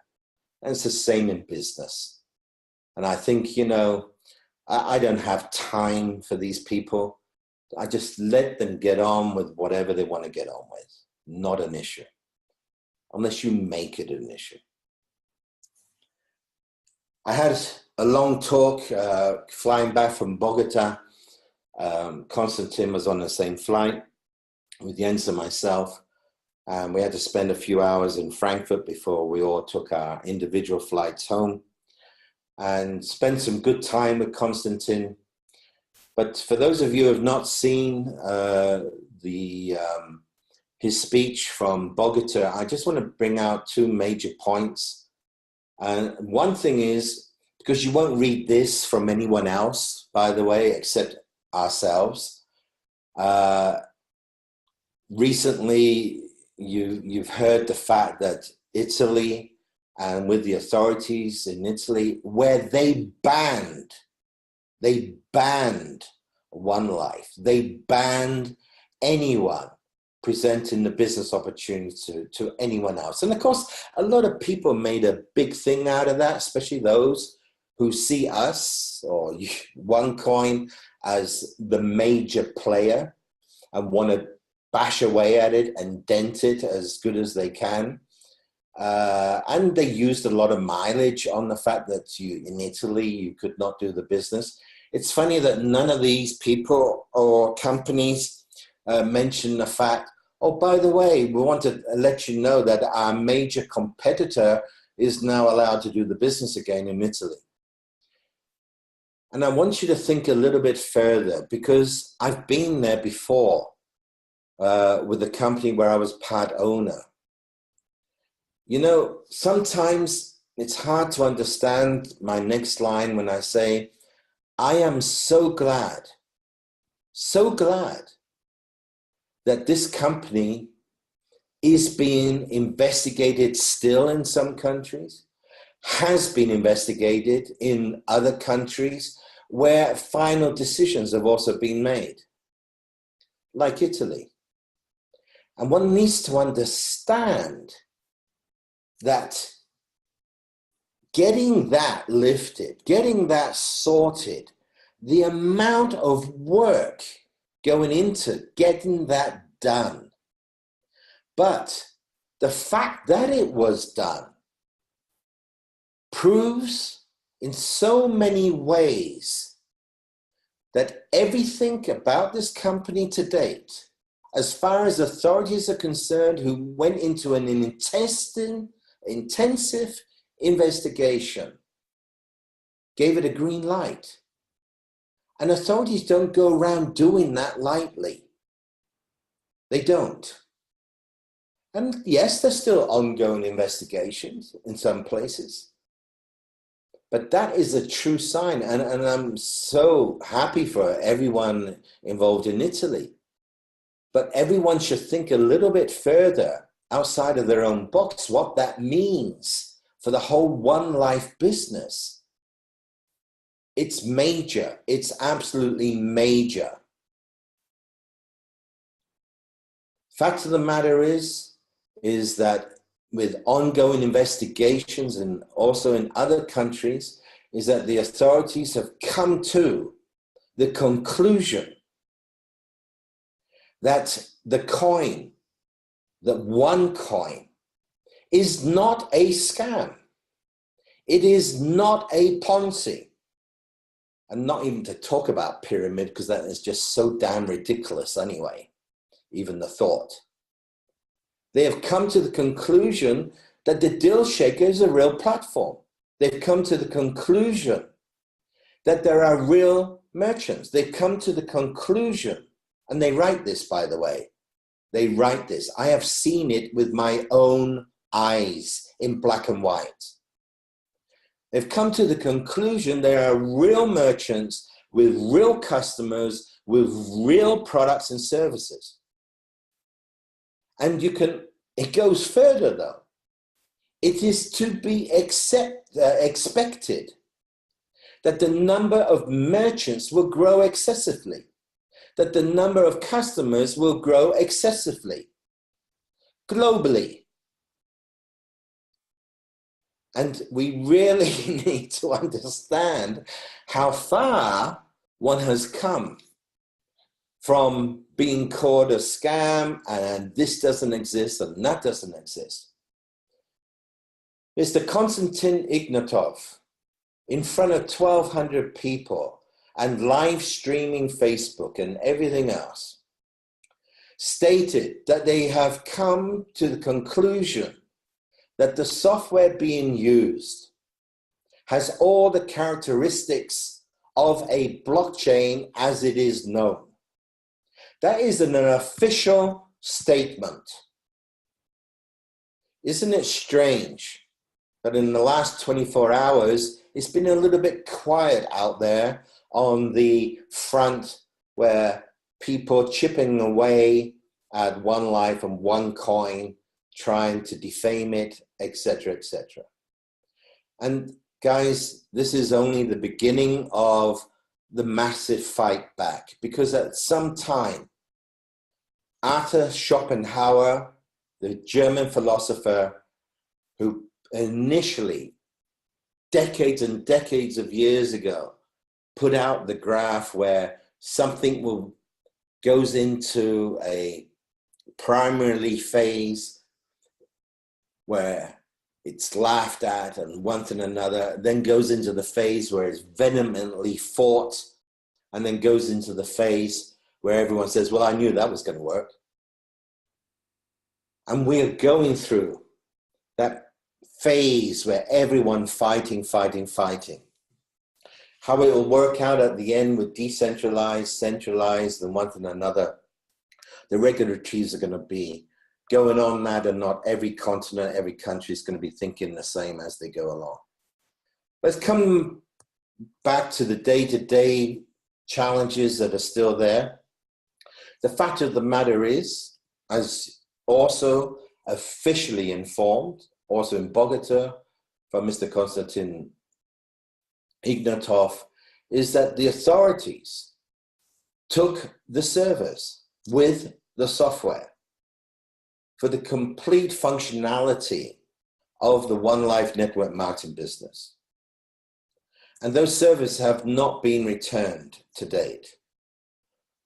And it's the same in business. And I think, you know, I don't have time for these people. I just let them get on with whatever they want to get on with. Not an issue. Unless you make it an issue. I had a long talk flying back from Bogota. Konstantin was on the same flight with Jens and myself. And we had to spend a few hours in Frankfurt before we all took our individual flights home and spent some good time with Konstantin. But for those of you who have not seen his speech from Bogota, I just want to bring out two major points. And one thing is, because you won't read this from anyone else, by the way, except ourselves. Recently, you've heard the fact that Italy, and with the authorities in Italy, where they banned one life. They banned anyone presenting the business opportunity to anyone else. And of course, a lot of people made a big thing out of that, especially those who see us or OneCoin as the major player and want to bash away at it and dent it as good as they can. And they used a lot of mileage on the fact that in Italy, you could not do the business. It's funny that none of these people or companies mention the fact, oh, by the way, we want to let you know that our major competitor is now allowed to do the business again in Italy. And I want you to think a little bit further, because I've been there before with a company where I was part owner. You know, sometimes it's hard to understand my next line when I say, I am so glad that this company is being investigated still in some countries, has been investigated in other countries where final decisions have also been made, like Italy. And one needs to understand that getting that lifted, getting that sorted, the amount of work going into getting that done. But the fact that it was done proves in so many ways that everything about this company to date, as far as authorities are concerned, who went into an intensive investigation, gave it a green light. And authorities don't go around doing that lightly. They don't. And yes, there's still ongoing investigations in some places. But that is a true sign. And I'm so happy for everyone involved in Italy. But everyone should think a little bit further outside of their own box, what that means for the whole One Life business. It's major. It's absolutely major. Fact of the matter is that with ongoing investigations and also in other countries, is that the authorities have come to the conclusion that the coin, that OneCoin, is not a scam. It is not a Ponzi. And not even to talk about pyramid, because that is just so damn ridiculous anyway, even the thought. They have come to the conclusion that the Deal Shaker is a real platform. They've come to the conclusion that there are real merchants. They've come to the conclusion, and they write this, by the way. They write this. I have seen it with my own eyes in black and white. They've come to the conclusion there are real merchants with real customers, with real products and services. And it goes further though. It is to be expected that the number of merchants will grow excessively, that the number of customers will grow excessively, globally. And we really need to understand how far one has come from being called a scam and this doesn't exist and that doesn't exist. Mr. Konstantin Ignatov, in front of 1,200 people and live streaming Facebook and everything else, stated that they have come to the conclusion that the software being used has all the characteristics of a blockchain as it is known. That is an official statement. Isn't it strange that in the last 24 hours, it's been a little bit quiet out there on the front where people chipping away at One Life and OneCoin, trying to defame it, etc., etc. And guys, this is only the beginning of the massive fight back, because at some time, Arthur Schopenhauer, the German philosopher who initially, decades and decades of years ago, put out the graph where something goes into a primarily phase where it's laughed at and one to another, then goes into the phase where it's vehemently fought, and then goes into the phase where everyone says, well, I knew that was going to work. And we are going through that phase where everyone fighting. How it will work out at the end with decentralized, centralized, and one to another, the regulatories are going to be going on that, and not every continent, every country is going to be thinking the same as they go along. Let's come back to the day-to-day challenges that are still there. The fact of the matter is, as also officially informed, also in Bogota from Mr. Konstantin Ignatov, is that the authorities took the servers with the software for the complete functionality of the One Life network marketing business. And those servers have not been returned to date.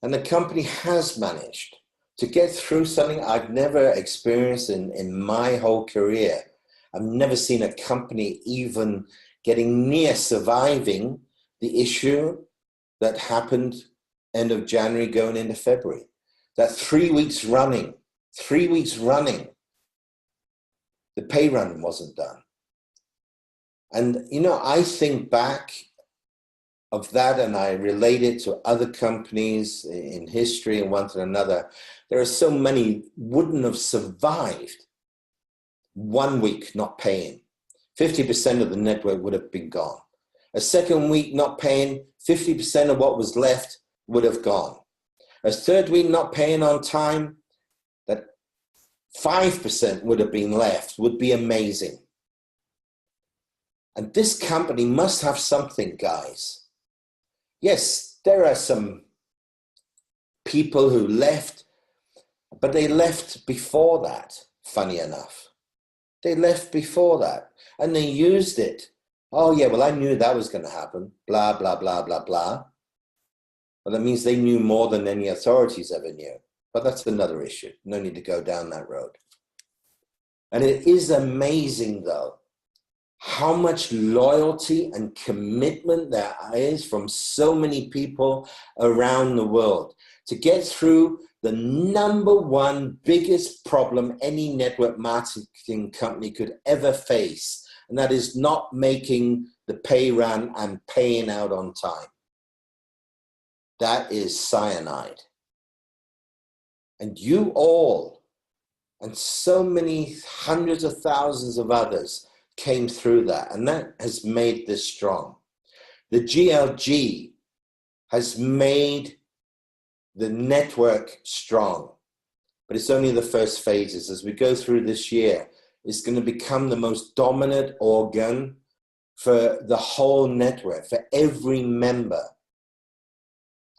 And the company has managed to get through something I've never experienced in my whole career. I've never seen a company even getting near surviving the issue that happened end of January going into February. That 3 weeks running, the pay run wasn't done. And, you know, I think back of that and I relate it to other companies in history and one to another. There are so many wouldn't have survived 1 week not paying. 50% of the network would have been gone. A second week not paying, 50% of what was left would have gone. A third week not paying on time, that 5% would have been left, would be amazing. And this company must have something, guys. Yes, there are some people who left, but they left before that, funny enough. They left before that and they used it. Oh yeah, well, I knew that was going to happen, blah, blah, blah, blah, blah. Well, that means they knew more than any authorities ever knew. But that's another issue. No need to go down that road. And it is amazing, though, how much loyalty and commitment there is from so many people around the world to get through the number one biggest problem any network marketing company could ever face, and that is not making the pay run and paying out on time. That is cyanide. And you all, and so many hundreds of thousands of others came through that, and that has made this strong. The GLG has made the network strong, but it's only the first phases. As we go through this year, it's going to become the most dominant organ for the whole network, for every member.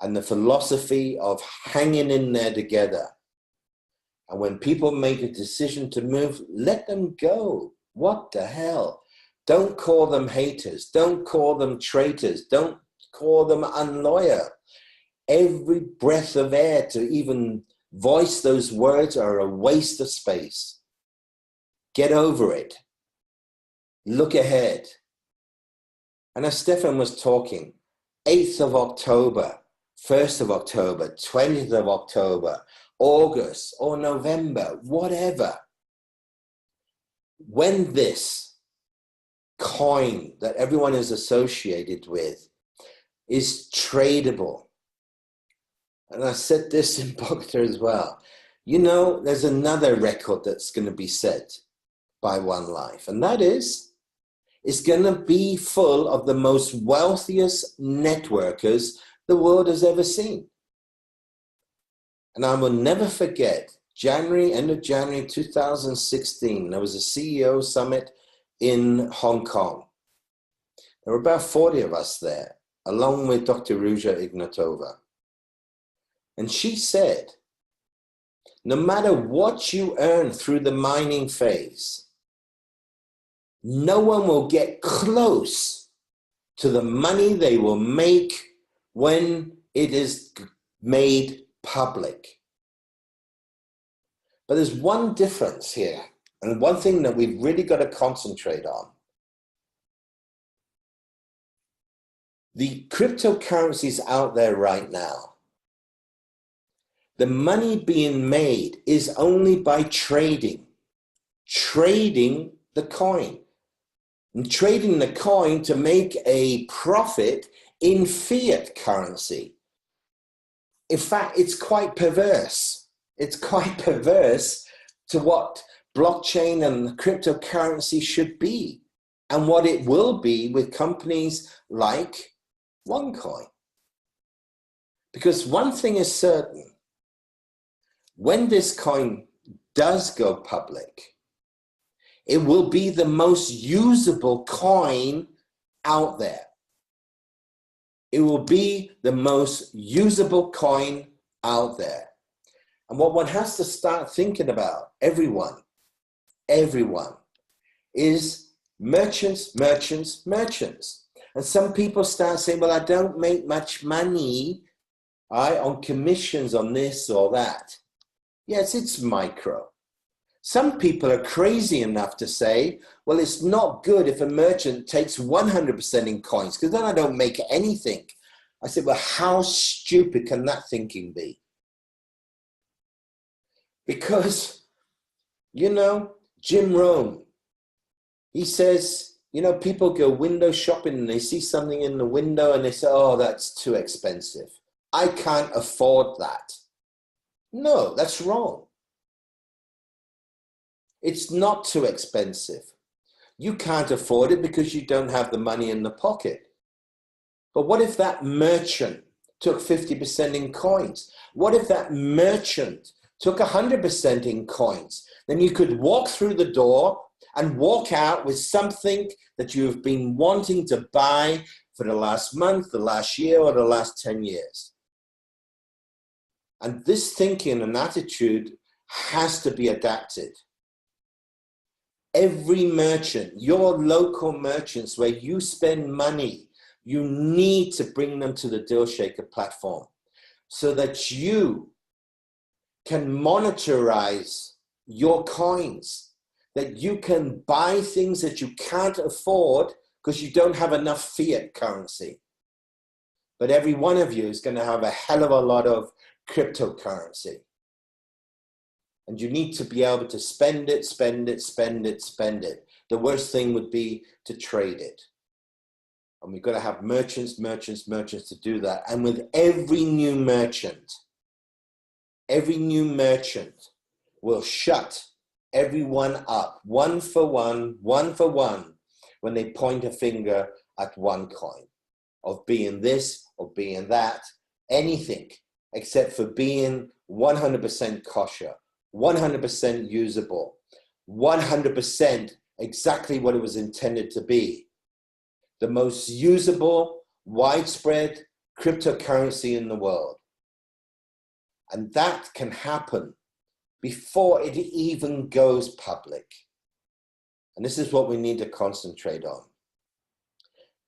And the philosophy of hanging in there together. And when people make a decision to move, let them go. What the hell? Don't call them haters. Don't call them traitors. Don't call them unloyal. Every breath of air to even voice those words are a waste of space. Get over it. Look ahead. And as Staffan was talking, 8th of October, 1st of October, 20th of October, August or November, whatever. When this coin that everyone is associated with is tradable, and I said this in Bogota as well, you know, there's another record that's going to be set by One Life, and that is, it's going to be full of the most wealthiest networkers the world has ever seen. And I will never forget, end of January 2016, there was a CEO summit in Hong Kong. There were about 40 of us there, along with Dr. Ruja Ignatova. And she said, no matter what you earn through the mining phase, no one will get close to the money they will make when it is made public. But there's one difference here, and one thing that we've really got to concentrate on. The cryptocurrencies out there right now, the money being made is only by trading the coin, and trading the coin to make a profit in fiat currency. In fact, it's quite perverse. It's quite perverse to what blockchain and cryptocurrency should be and what it will be with companies like OneCoin. Because one thing is certain, when this coin does go public, it will be the most usable coin out there. It will be the most usable coin out there. And what one has to start thinking about, everyone, is merchants. And some people start saying, well, I don't make much money on commissions on this or that. Yes, it's micro. Some people are crazy enough to say, well, it's not good if a merchant takes 100% in coins, because then I don't make anything. I said, well, how stupid can that thinking be? Because, you know, Jim Rohn, he says, you know, people go window shopping and they see something in the window and they say, oh, that's too expensive. I can't afford that. No, that's wrong. It's not too expensive. You can't afford it because you don't have the money in the pocket. But what if that merchant took 50% in coins? What if that merchant took 100% in coins? Then you could walk through the door and walk out with something that you've been wanting to buy for the last month, the last year, or the last 10 years. And this thinking and attitude has to be adapted. Every merchant, your local merchants where you spend money, you need to bring them to the Deal Shaker platform so that you can monetize your coins, that you can buy things that you can't afford because you don't have enough fiat currency. But every one of you is going to have a hell of a lot of cryptocurrency. And you need to be able to spend it, spend it, spend it, spend it. The worst thing would be to trade it. And we've got to have merchants to do that. And with every new merchant will shut everyone up, one for one, when they point a finger at one coin, of being this or being that, anything except for being 100% kosher, 100% usable, 100% exactly what it was intended to be. The most usable, widespread cryptocurrency in the world. And that can happen before it even goes public. And this is what we need to concentrate on.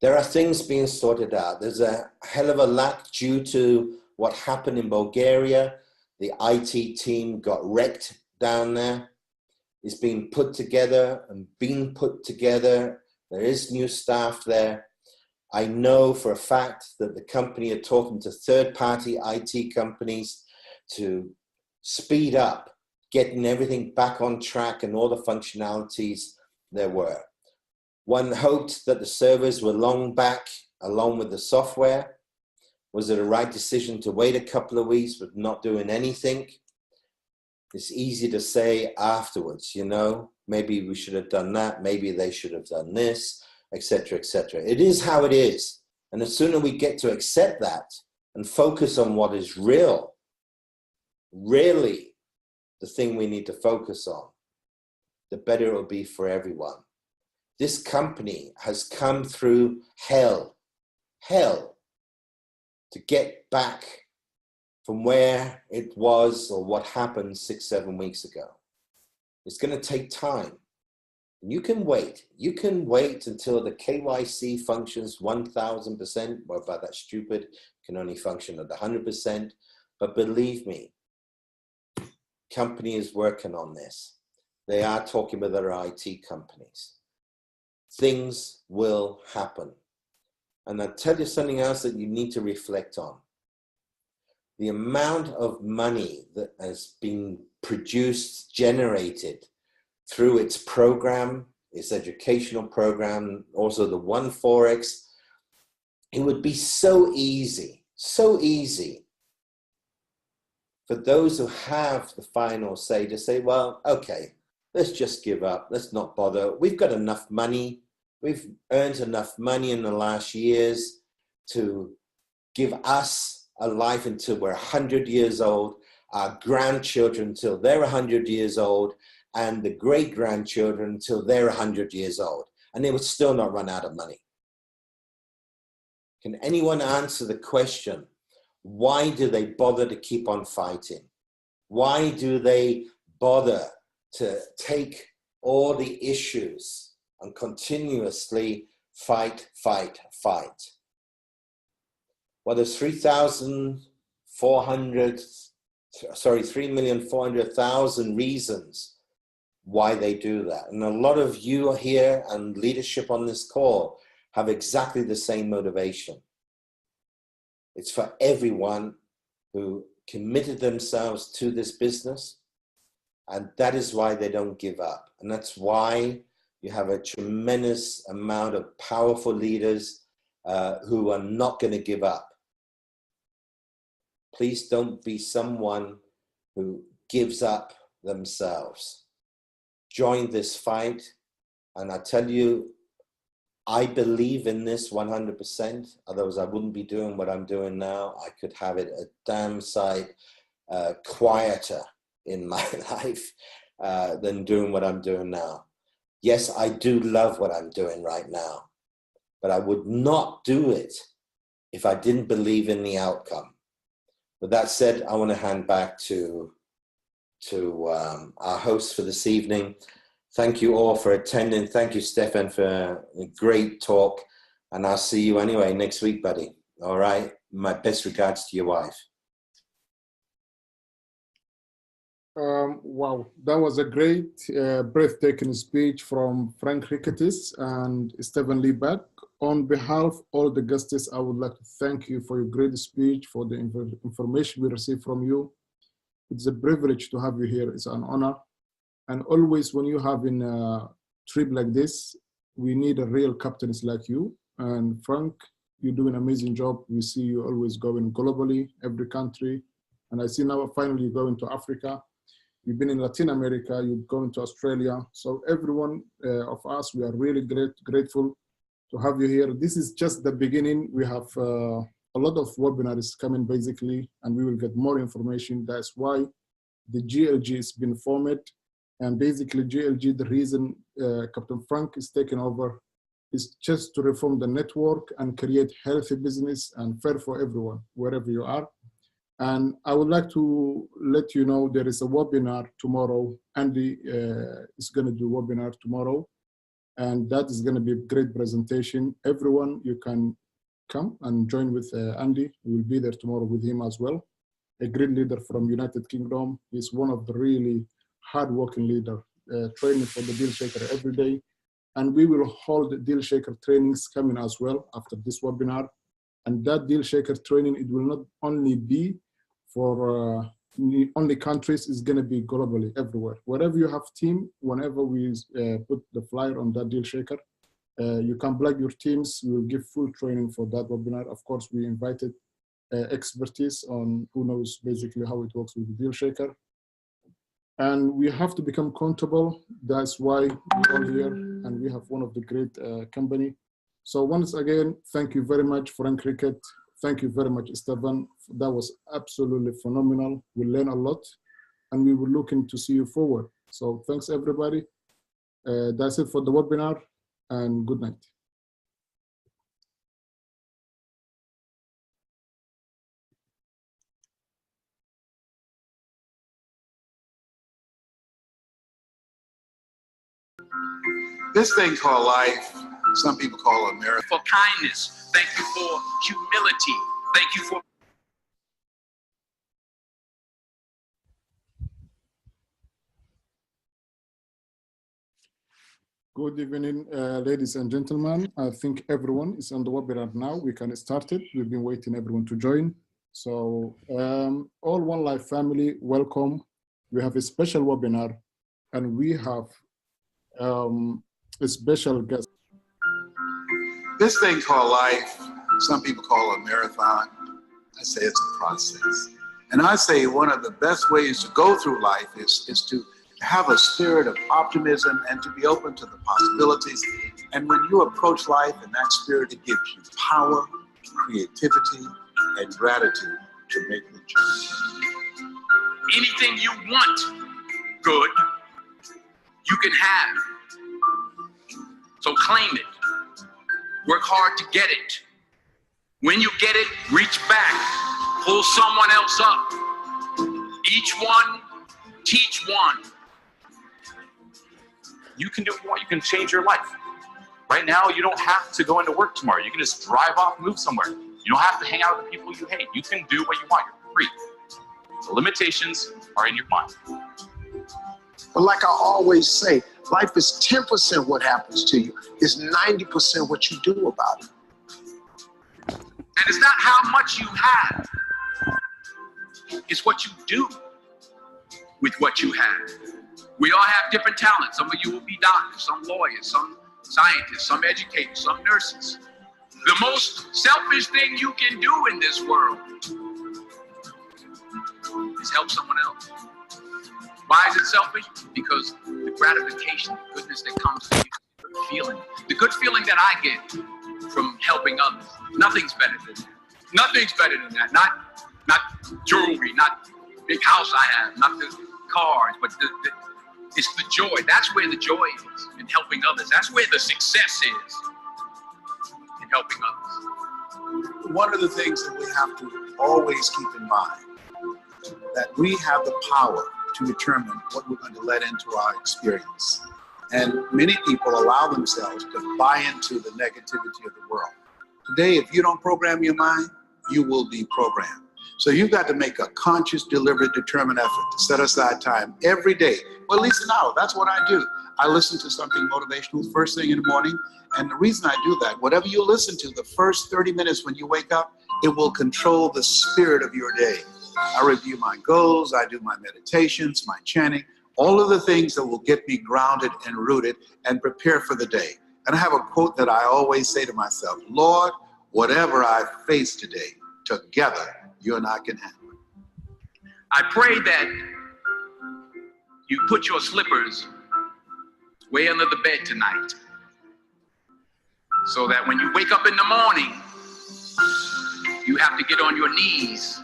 There are things being sorted out. There's a hell of a lack due to what happened in Bulgaria. The IT team got wrecked down there. It's being put together and being put together. There is new staff there. I know for a fact that the company are talking to third-party IT companies to speed up getting everything back on track and all the functionalities there were. One hoped that the servers were long back along with the software. Was it a right decision to wait a couple of weeks but not doing anything? It's easy to say afterwards, you know, maybe we should have done that, maybe they should have done this, etc., etc. It is how it is. And the sooner we get to accept that and focus on what is real, really the thing we need to focus on, the better it will be for everyone. This company has come through hell to get back from where it was or what happened 6-7 weeks ago. It's going to take time. You can wait. You can wait until the KYC functions 1000%. Well, but that's stupid. It can only function at 100%. But believe me, company is working on this. They are talking with other IT companies. Things will happen. And I'll tell you something else that you need to reflect on. The amount of money that has been produced, generated through its program, its educational program, also the One Forex, it would be so easy for those who have the final say to say, well, okay, let's just give up. Let's not bother. We've got enough money. We've earned enough money in the last years to give us a life until we're 100 years old, our grandchildren until they're 100 years old, and the great-grandchildren until they're 100 years old. And they would still not run out of money. Can anyone answer the question, why do they bother to keep on fighting? Why do they bother to take all the issues and continuously fight? Well, there's 3,400,000 reasons why they do that. And a lot of you here and leadership on this call have exactly the same motivation. It's for everyone who committed themselves to this business, And that is why they don't give up. And that's why you have a tremendous amount of powerful leaders who are not going to give up. Please don't be someone who gives up themselves. Join this fight. And I tell you, I believe in this 100%. Otherwise, I wouldn't be doing what I'm doing now. I could have it a damn sight quieter in my life than doing what I'm doing now. Yes, I do love what I'm doing right now, but I would not do it if I didn't believe in the outcome. With that said, I want to hand back to our host for this evening. Thank you all for attending. Thank you, Staffan, for a great talk. And I'll see you anyway next week, buddy. All right. My best regards to your wife. Wow, that was a great, breathtaking speech from Frank Ricketts and Stephen Lidback. On behalf of all the guests, I would like to thank you for your great speech, for the information we received from you. It's a privilege to have you here. It's an honor. And always when you have in a trip like this, we need a real captains like you. And Frank, you do an amazing job. We see you always going globally, every country. And I see now finally you're going to Africa. You've been in Latin America, you're going to Australia. So everyone of us, we are really grateful to have you here. This is just the beginning. We have a lot of webinars coming basically, and we will get more information. That's why the GLG has been formed. And basically GLG, the reason Captain Frank is taking over is just to reform the network and create healthy business and fair for everyone, wherever you are. And I would like to let you know there is a webinar tomorrow. Andy is going to do a webinar tomorrow. And that is going to be a great presentation. Everyone, you can come and join with Andy. We will be there tomorrow with him as well. A great leader from United Kingdom. He's one of the really hard-working leader, training for the deal shaker every day. And we will hold deal shaker trainings coming as well after this webinar. And that deal shaker training, it will not only be for only countries, it's going to be globally everywhere. Wherever you have team, whenever we put the flyer on that deal shaker, you can plug your teams. We will give full training for that webinar. Of course, we invited expertise on who knows basically how it works with the deal shaker. And we have to become comfortable. That's why we're all here, and we have one of the great company. So once again, thank you very much, Frank Ricketts. Thank you very much, Esteban. That was absolutely phenomenal. We learned a lot, and we were looking to see you forward. So thanks, everybody. That's it for the webinar, and good night. This thing called life, some people call it a miracle. For kindness, thank you for humility, thank you for Good evening, ladies and gentlemen. I think everyone is on the webinar now. We can start it. We've been waiting everyone to join. So all One Life family, welcome. We have a special webinar, and we have a special guest. This thing called life, some people call it a marathon. I say it's a process. And I say one of the best ways to go through life is to have a spirit of optimism and to be open to the possibilities. And when you approach life in that spirit, it gives you power, creativity, and gratitude to make the journey. anything you want good, you can have. So claim it. Work hard to get it. When you get it, reach back. Pull someone else up. Each one, teach one. You can do what you want. You can change your life. Right now, you don't have to go into work tomorrow. You can just drive off, move somewhere. You don't have to hang out with the people you hate. You can do what you want. You're free. The limitations are in your mind. But like I always say, life is 10% what happens to you. It's 90% what you do about it. And it's not how much you have. It's what you do. with what you have. We all have different talents. Some of you will be doctors, some lawyers, some scientists, some educators, some nurses. The most selfish thing you can do in this world is help someone else. Why is it selfish? Because the gratification, the goodness that comes to you, the good feeling that I get from helping others, nothing's better than that. Nothing's better than that. Not jewelry, not big house I have, not the cars, but it's the joy. That's where the joy is in helping others. That's where the success is in helping others. One of the things that we have to always keep in mind, that we have the power to determine what we're going to let into our experience. And many people allow themselves to buy into the negativity of the world. Today, if you don't program your mind, you will be programmed. So you've got to make a conscious, deliberate, determined effort to set aside time every day. Well, at least an hour. That's what I do. I listen to something motivational first thing in the morning. And the reason I do that, whatever you listen to, the first 30 minutes when you wake up, it will control the spirit of your day. I review my goals. I do my meditations, my chanting, all of the things that will get me grounded and rooted and prepare for the day. And I have a quote that I always say to myself, Lord, whatever I face today, together, you and I can handle it. I pray that you put your slippers way under the bed tonight, so that when you wake up in the morning, you have to get on your knees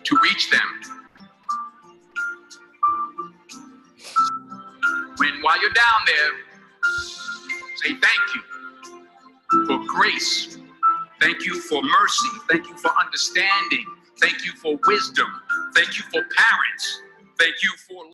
to reach them. While you're down there, say thank you for grace. Thank you for mercy. Thank you for understanding. Thank you for wisdom. Thank you for parents. Thank you for